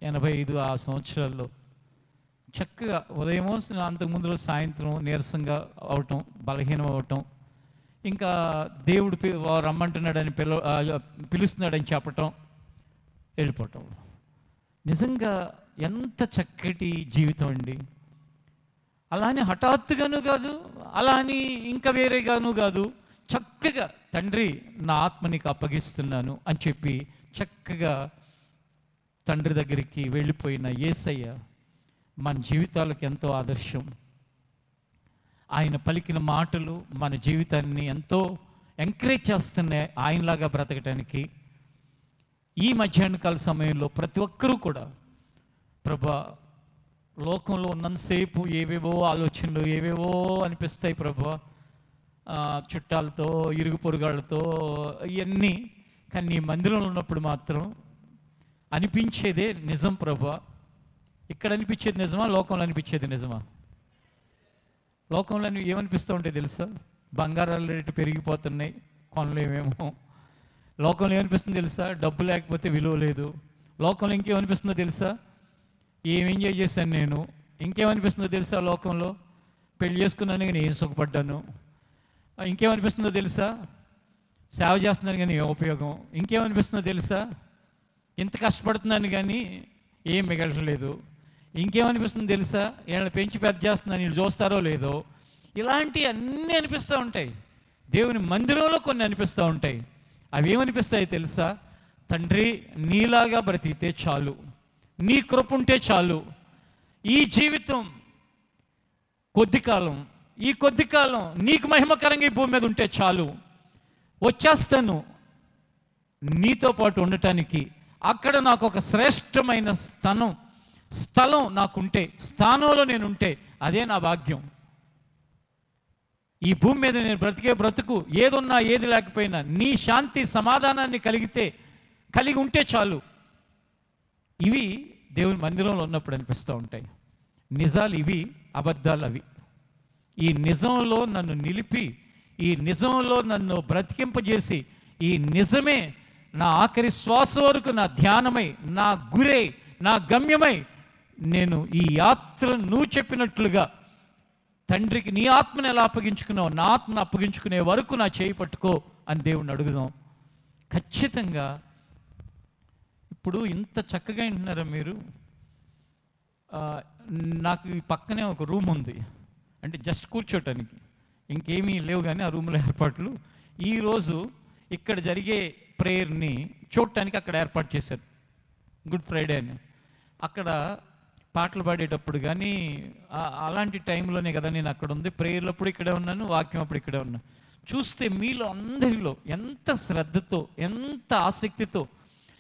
85 ఆ సంవత్సరాల్లో చక్కగా ఉదయమో అంతకుముందు సాయంత్రం నీరసంగా అవటం, బలహీనం అవటం, ఇంకా దేవుడు రమ్మంటున్నాడని పిలుస్తున్నాడని చెప్పటం, వెళ్ళిపోవటం. నిజంగా ఎంత చక్కటి జీవితం అండి. అలానే హఠాత్తుగాను కాదు, అలా అని ఇంకా వేరేగాను కాదు, చక్కగా తండ్రి నా ఆత్మ నీకు అప్పగిస్తున్నాను అని చెప్పి చక్కగా తండ్రి దగ్గరికి వెళ్ళిపోయిన యేసయ్య మన జీవితాలకు ఎంతో ఆదర్శం. ఆయన పలికిన మాటలు మన జీవితాన్ని ఎంతో ఎంకరేజ్ చేస్తున్నాయి ఆయనలాగా బ్రతకటానికి. ఈ మధ్యాహ్నకాల సమయంలో ప్రతి ఒక్కరూ కూడా, ప్రభా, లోకంలో ఉన్నంతసేపు ఏవేవో ఆలోచనలు ఏవేవో అనిపిస్తాయి ప్రభా, చుట్టాలతో, ఇరుగు పొరుగాళ్ళతో, ఇవన్నీ. కానీ నీ మందిరంలో ఉన్నప్పుడు మాత్రం అనిపించేదే నిజం ప్రభా. ఇక్కడ అనిపించేది నిజమా? లోకంలో అనిపించేది నిజమా? లోకంలో ఏమనిపిస్తూ ఉంటాయి తెలుసా? బంగారాల రేటు పెరిగిపోతున్నాయి, కొనలేమేమో. లోకంలో ఏమనిపిస్తుంది తెలుసా? డబ్బు లేకపోతే విలువ లేదు. లోకంలో ఇంకేమనిపిస్తుందో తెలుసా? ఏం ఎంజాయ్ చేశాను నేను. ఇంకేమనిపిస్తుందో తెలుసా? లోకంలో పెళ్లి చేసుకున్నాను కానీ ఏం సుఖపడ్డాను. ఇంకేమనిపిస్తుందో తెలుసా? సేవ చేస్తున్నాను కానీ ఏం ఉపయోగం. ఇంకేమనిపిస్తుందో తెలుసా? ఇంత కష్టపడుతున్నాను కానీ ఏం మిగలలేదు. ఇంకేమనిపిస్తుందో తెలుసా? వీళ్ళని పెంచి పెద్ద చేస్తున్నాను, వీళ్ళు చూస్తారో లేదో. ఇలాంటివి అన్నీ అనిపిస్తూ ఉంటాయి. దేవుని మందిరంలో కొన్ని అనిపిస్తూ ఉంటాయి. అవి ఏమనిపిస్తాయి తెలుసా? తండ్రి, నీలాగా బ్రతికితే చాలు, నీ కృప ఉంటే చాలు. ఈ జీవితం కొద్ది కాలం, ఈ కొద్ది కాలం నీకు మహిమకరంగా ఈ భూమి మీద ఉంటే చాలు, వచ్చేస్తాను నీతో పాటు ఉండటానికి. అక్కడ నాకు ఒక శ్రేష్టమైన స్థలం నాకుంటే, స్థానంలో నేను ఉంటే అదే నా భాగ్యం. ఈ భూమి మీద నేను బ్రతికే బ్రతుకు ఏదున్నా ఏది లేకపోయినా నీ శాంతి సమాధానాన్ని కలిగి ఉంటే చాలు. ఇవి దేవుని మందిరంలో ఉన్నప్పుడు అనిపిస్తూ ఉంటాయి. నిజాలు ఇవి, అబద్ధాలు అవి. ఈ నిజంలో నన్ను నిలిపి, ఈ నిజంలో నన్ను బ్రతికింపజేసి, ఈ నిజమే నా ఆఖరి శ్వాస వరకు నా ధ్యానమై, నా గురై, నా గమ్యమై, నేను ఈ యాత్ర నువ్వు చెప్పినట్లుగా తండ్రికి నీ ఆత్మను ఎలా అప్పగించుకున్నావు, నా ఆత్మను అప్పగించుకునే వరకు నా చేయి పట్టుకో అని దేవుణ్ణి అడుగుదాం. ఖచ్చితంగా. ఇప్పుడు ఇంత చక్కగా వింటున్నారా మీరు? నాకు ఈ పక్కనే ఒక రూమ్ ఉంది, అంటే జస్ట్ కూర్చోటానికి, ఇంకేమీ లేవు. కానీ ఆ రూమ్లో ఏర్పాట్లు ఈరోజు ఇక్కడ జరిగే ప్రేయర్ని చూడటానికి అక్కడ ఏర్పాటు చేశారు. గుడ్ ఫ్రైడే అని అక్కడ పాటలు పాడేటప్పుడు కానీ అలాంటి టైంలోనే కదా నేను అక్కడ ఉంది. ప్రేయర్లప్పుడు ఇక్కడే ఉన్నాను, వాక్యం అప్పుడు ఇక్కడే ఉన్నాను. చూస్తే మీలో అందరిలో ఎంత శ్రద్ధతో, ఎంత ఆసక్తితో,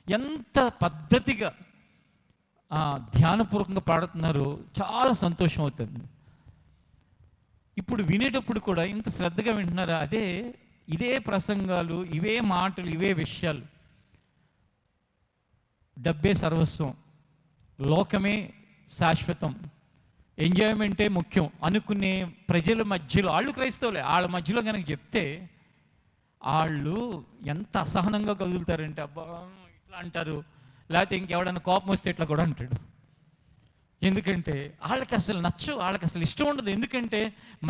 ఎంత పద్ధతిగా ధ్యానపూర్వకంగా పాడుతున్నారు. చాలా సంతోషం అవుతుంది. ఇప్పుడు వినేటప్పుడు కూడా ఇంత శ్రద్ధగా వింటున్నారా? ఇదే ప్రసంగాలు, ఇవే మాటలు, ఇవే విషయాలు. డబ్బే సర్వస్వం, లోకమే శాశ్వతం, ఎంజాయ్మెంటే ముఖ్యం అనుకునే ప్రజల మధ్యలో, వాళ్ళు క్రైస్తవులే, వాళ్ళ మధ్యలో కనుక చెప్తే వాళ్ళు ఎంత అసహనంగా కదులుతారంటే, అబ్బా ఇట్లా అంటారు, లేకపోతే ఇంకెవడన్నా కోపం వస్తే ఇట్లా కూడా అంటాడు. ఎందుకంటే వాళ్ళకి అసలు నచ్చవు, వాళ్ళకి అసలు ఇష్టం ఉండదు. ఎందుకంటే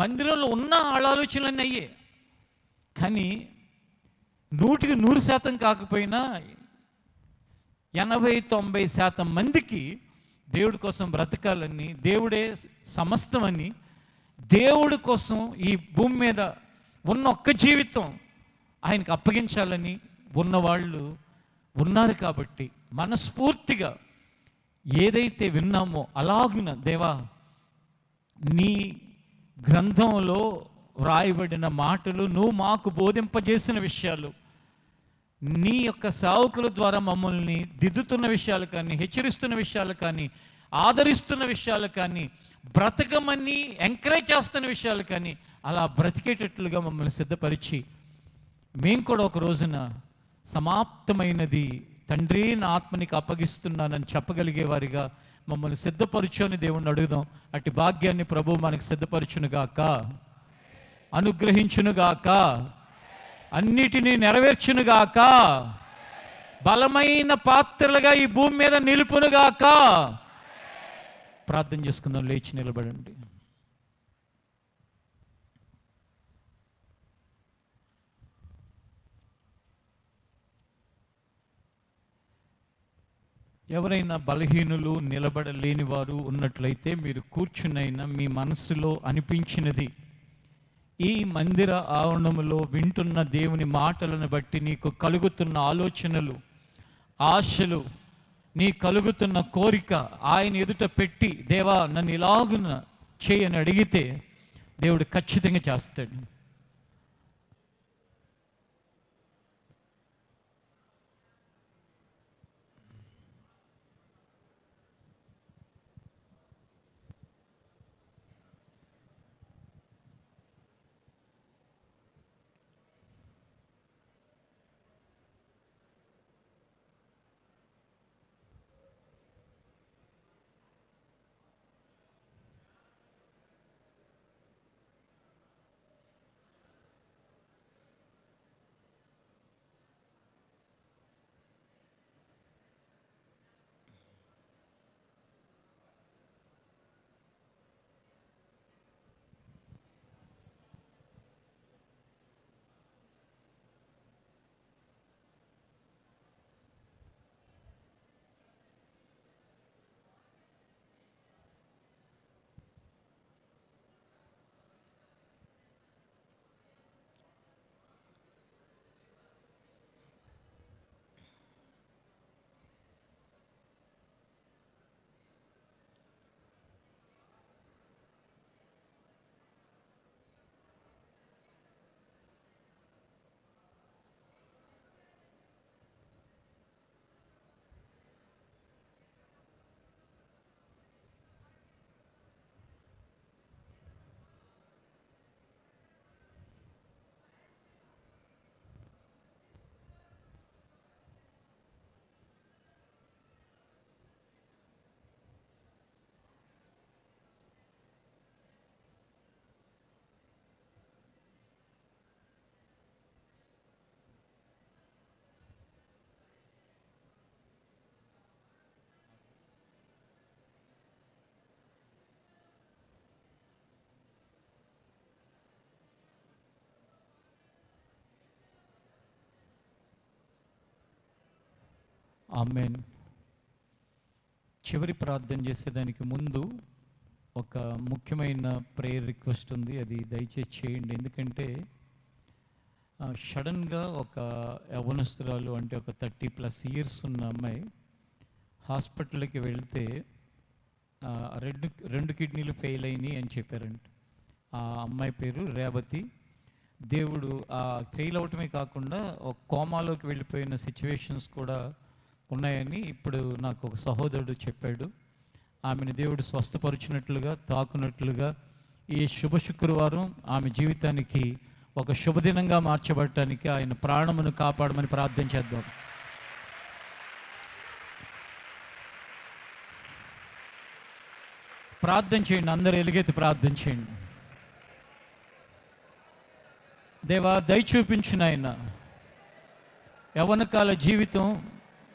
మందిరంలో ఉన్న వాళ్ళ ఆలోచనలన్నీ అయ్యే. కానీ 100% కాకపోయినా 80-90% మందికి దేవుడి కోసం బ్రతకాలని, దేవుడే సమస్తమని, దేవుడి కోసం ఈ భూమి మీద ఉన్న ఒక్క జీవితం ఆయనకు అప్పగించాలని ఉన్నవాళ్ళు ఉన్నారు. కాబట్టి మనస్ఫూర్తిగా ఏదైతే విన్నామో అలాగున దేవా, నీ గ్రంథంలో వ్రాయబడిన మాటలు, నువ్వు మాకు బోధింపజేసిన విషయాలు, నీ యొక్క సేవకుల ద్వారా మమ్మల్ని దిద్దుతున్న విషయాలు కానీ, హెచ్చరిస్తున్న విషయాలు కానీ, ఆదరిస్తున్న విషయాలు కానీ, బ్రతకమని ఎంకరేజ్ చేస్తున్న విషయాలు కానీ, అలా బ్రతికేటట్లుగా మమ్మల్ని సిద్ధపరిచి, మేము కూడా ఒక రోజున సమాప్తమైనది తండ్రి నా ఆత్మనికి అప్పగిస్తున్నానని చెప్పగలిగే వారిగా మమ్మల్ని సిద్ధపరచుని దేవుణ్ణి అడుగుదాం. అట్టి భాగ్యాన్ని ప్రభువు మనకు సిద్ధపరచునుగాక, అనుగ్రహించునుగాక, అన్నిటినీ నెరవేర్చునుగాక, బలమైన పాత్రలుగా ఈ భూమి మీద నిలుపునుగాక. ప్రార్థన చేసుకుందాం, లేచి నిలబడండి. ఎవరైనా బలహీనులు, నిలబడలేని వారు ఉన్నట్లయితే మీరు కూర్చునైనా మీ మనసులో అనిపించినది ఈ మందిర ఆవరణములో వింటున్న దేవుని మాటలను బట్టి నీకు కలుగుతున్న ఆలోచనలు, ఆశలు, నీ కలుగుతున్న కోరిక ఆయన ఎదుట పెట్టి, దేవా నన్ను ఇలాగున చేయని అడిగితే దేవుడు ఖచ్చితంగా చేస్తాడు. ఆమేన్. చివరి ప్రార్థన చేసేదానికి ముందు ఒక ముఖ్యమైన ప్రేయర్ రిక్వెస్ట్ ఉంది, అది దయచేసి చేయండి. ఎందుకంటే సడన్గా ఒక యవ్వనస్తురాలు, అంటే ఒక 30+ ఇయర్స్ ఉన్న అమ్మాయి హాస్పిటల్కి వెళ్తే రెండు కిడ్నీలు ఫెయిల్ అయినాయి అని చెప్పారంట. ఆ అమ్మాయి పేరు రేవతి. దేవుడు ఆ ఫెయిల్ అవటమే కాకుండా ఒక కోమాలోకి వెళ్ళిపోయిన సిచ్యువేషన్స్ కూడా ఉన్నాయని ఇప్పుడు నాకు ఒక సహోదరుడు చెప్పాడు. ఆమెను దేవుడు స్వస్థపరిచినట్లుగా, తాకునట్లుగా ఈ శుభ శుక్రవారం ఆమె జీవితానికి ఒక శుభదినంగా మార్చబడటానికి ఆయన ప్రాణమును కాపాడమని ప్రార్థన చేద్దాం. ప్రార్థన చేయండి, అందరూ ఎలుగెత్తి ప్రార్థన చేయండి. దేవా, దయ చూపించు నాయన, యవ్వనకాల జీవితం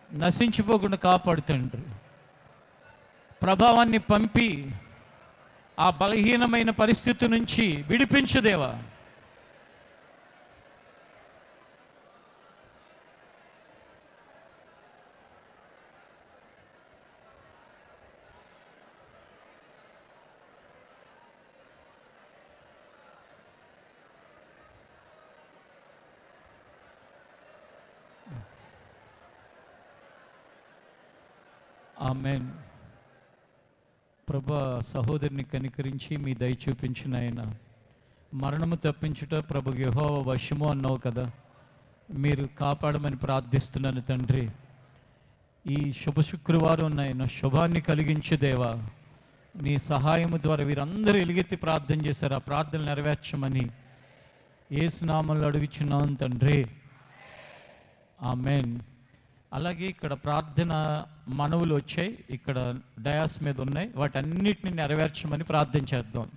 నశించిపోకుండా కాపాడుతండ్రి. ప్రభావాన్ని పంపి ఆ బలహీనమైన పరిస్థితి నుంచి విడిపించు దేవా. ఆమేన్. ప్రభా, సహోదరుని కనికరించి మీ దయ చూపించిన ఆయన, మరణము తప్పించుట ప్రభు యెహోవా వశము అన్నావు కదా, మీరు కాపాడమని ప్రార్థిస్తున్నాను తండ్రి. ఈ శుభ శుక్రవారం నాయన శుభాన్ని కలిగించు దేవా. నీ సహాయము ద్వారా వీరందరూ ఎలుగెత్తి ప్రార్థన చేశారు, ఆ ప్రార్థనలు నెరవేర్చమని యేసు నామములో అడుగుచున్నాను తండ్రి. ఆమేన్. అలాగే ఇక్కడ ప్రార్థన మనవులు వచ్చాయి, ఇక్కడ డయాస్ మీద ఉన్నాయి, వాటన్నిటిని నెరవేర్చమని ప్రార్థన చేద్దాం.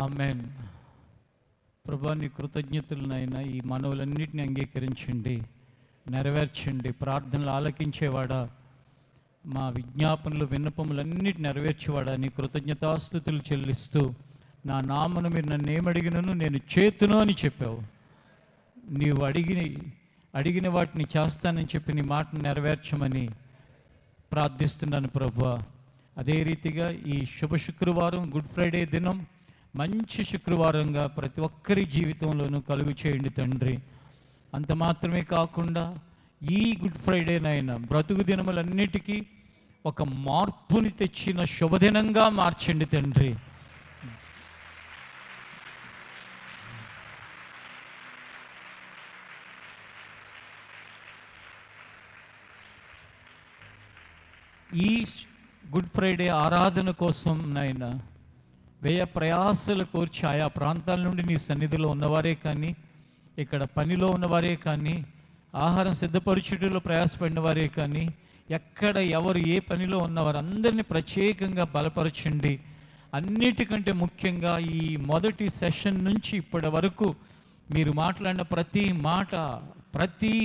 ఆమేన్. ప్రభా, నీ కృతజ్ఞతలనైనా ఈ మనవులన్నిటిని అంగీకరించండి, నెరవేర్చండి. ప్రార్థనలు ఆలకించేవాడా, మా విజ్ఞాపనలు విన్నపములన్నిటి నెరవేర్చేవాడా, నీ కృతజ్ఞతాస్తుతులు చెల్లిస్తూ నా నామను మీరు నన్ను ఏమడిగినను నేను చేతును అని చెప్పావు. నీవు అడిగిన వాటిని చేస్తానని చెప్పి నీ మాటను నెరవేర్చమని ప్రార్థిస్తున్నాను ప్రభువా. అదే రీతిగా ఈ శుభ శుక్రవారం, గుడ్ ఫ్రైడే దినం మంచి శుక్రవారంగా ప్రతి ఒక్కరి జీవితంలోనూ కలుగు చేయండి తండ్రి. అంత మాత్రమే కాకుండా ఈ గుడ్ ఫ్రైడేనైనా బ్రతుకు దినములన్నిటికీ ఒక మార్పుని తెచ్చిన శుభదినంగా మార్చండి తండ్రి. ఈ గుడ్ ఫ్రైడే ఆరాధన కోసం నాయన వ్యయ ప్రయాసలు కోర్చి ఆయా ప్రాంతాల నుండి నీ సన్నిధిలో ఉన్నవారే కానీ, ఇక్కడ పనిలో ఉన్నవారే కానీ, ఆహారం సిద్ధపరచుటలో ప్రయాసపడిన వారే కానీ, ఎక్కడ ఎవరు ఏ పనిలో ఉన్నవారందరినీ ప్రత్యేకంగా బలపరచండి. అన్నిటికంటే ముఖ్యంగా ఈ మొదటి సెషన్ నుంచి ఇప్పటి వరకు మీరు మాట్లాడిన ప్రతి మాట, ప్రతి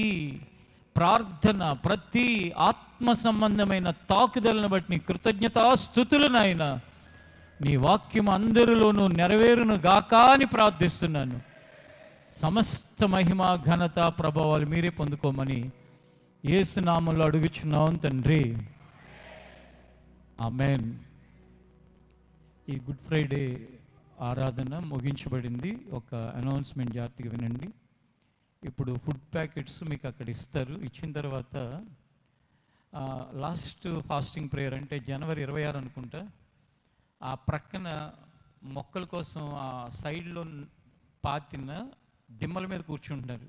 ప్రార్థన, ప్రతి ఆత్మ సంబంధమైన తాకుదలను బట్టి నీ కృతజ్ఞతాస్తుతులు నాయన. నీ వాక్యం అందరిలోనూ నెరవేరును గాక అని ప్రార్థిస్తున్నాను. సమస్త మహిమ, ఘనత, ప్రభావాలు మీరే పొందుకోమని యేసు నామములో అడుగుచున్నాం తండ్రి. ఆమేన్. ఈ గుడ్ ఫ్రైడే ఆరాధన ముగించబడింది. ఒక అనౌన్స్మెంట్ జాగ్రత్తగా వినండి. ఇప్పుడు ఫుడ్ ప్యాకెట్స్ మీకు అక్కడ ఇస్తారు. ఇచ్చిన తర్వాత లాస్ట్ ఫాస్టింగ్ ప్రేయర్ అంటే జనవరి 26 అనుకుంటా, ఆ ప్రక్కన మొక్కల కోసం ఆ సైడ్లో పాతిన దిమ్మల మీద కూర్చుంటున్నారు.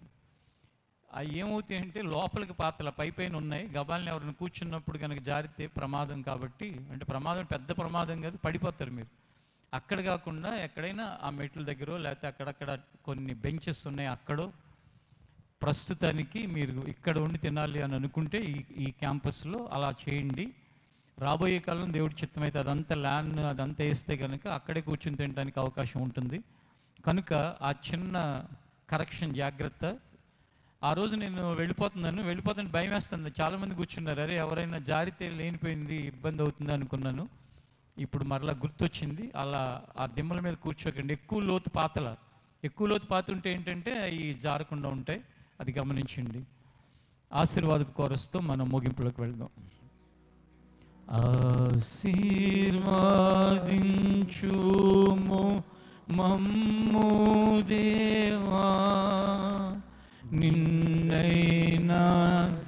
అవి ఏమవుతాయి అంటే లోపలికి పాతల పైపైన ఉన్నాయి. గబాలని ఎవరిని కూర్చున్నప్పుడు కనుక జారితే ప్రమాదం. కాబట్టి అంటే ప్రమాదం పెద్ద ప్రమాదం కాదు, పడిపోతారు మీరు. అక్కడ కాకుండా ఎక్కడైనా ఆ మెట్ల దగ్గర లేకపోతే అక్కడక్కడ కొన్ని బెంచెస్ ఉన్నాయి, అక్కడో ప్రస్తుతానికి మీరు ఇక్కడ ఉండి తినాలి అని అనుకుంటే ఈ క్యాంపస్లో అలా చేయండి. రాబోయే కాలం దేవుడి చిత్తమైతే అదంతా ల్యాండ్ అదంతా వేస్తే కనుక అక్కడే కూర్చుని తినడానికి అవకాశం ఉంటుంది. కనుక ఆ చిన్న కరెక్షన్ జాగ్రత్త. ఆ రోజు నేను వెళ్ళిపోతాను భయం వేస్తుంది. చాలామంది కూర్చున్నారు, అరే ఎవరైనా జారితే లేనిపోయింది ఇబ్బంది అవుతుంది అనుకున్నాను. ఇప్పుడు మరలా గుర్తొచ్చింది, అలా ఆ దిమ్మల మీద కూర్చోకండి. ఎక్కువ లోతు పాత ఉంటే ఏంటంటే అవి జారకుండా ఉంటాయి, అది గమనించండి. ఆశీర్వాదపు కోరస్తో మనం ముగింపులోకి వెళ్దాం. ఆశీర్వాదించుము మమ్ము దేవా, నిన్నైనా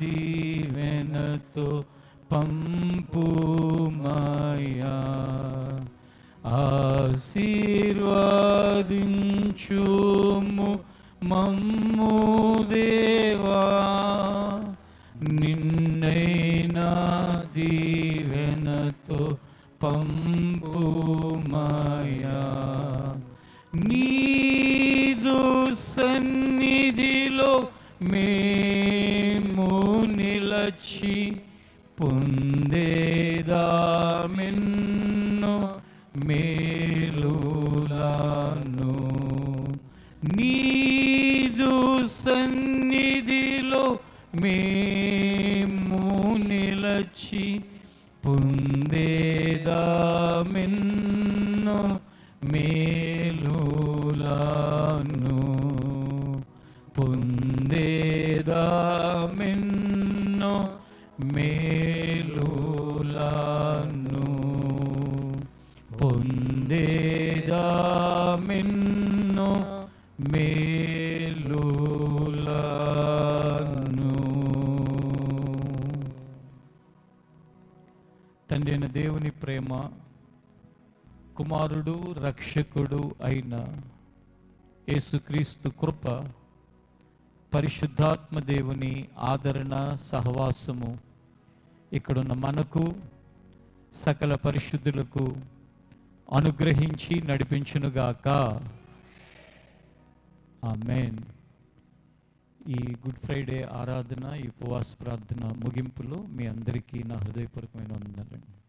దీవెనతో పంపుమయ్యా. ఆశీర్వదించుము మమ్ము దేవా, నిన్నైనా దీవెనతో పంపుమయ్యా. నీదు సన్నిధిలో మేము నిలచి పొందేదామెన్నో మేలులను. నీదు సన్నిధిలో మేము నిలచి పొందేదామెన్నో మేలులను. పొందేదామెన్నో మేలులను. పొందేదామెన్నో మేలులను. తండ్రి అయిన దేవుని ప్రేమ, కుమారుడు రక్షకుడు అయిన యేసుక్రీస్తు కృప, పరిశుద్ధాత్మ దేవుని ఆదరణ సహవాసము ఇక్కడున్న మనకు సకల పరిశుద్ధులకు అనుగ్రహించి నడిపించునుగాక. ఆమేన్. ఈ గుడ్ ఫ్రైడే ఆరాధన, ఈ ఉపవాస ప్రార్థన ముగింపులో మీ అందరికీ నా హృదయపూర్వకమైన వందనాలు.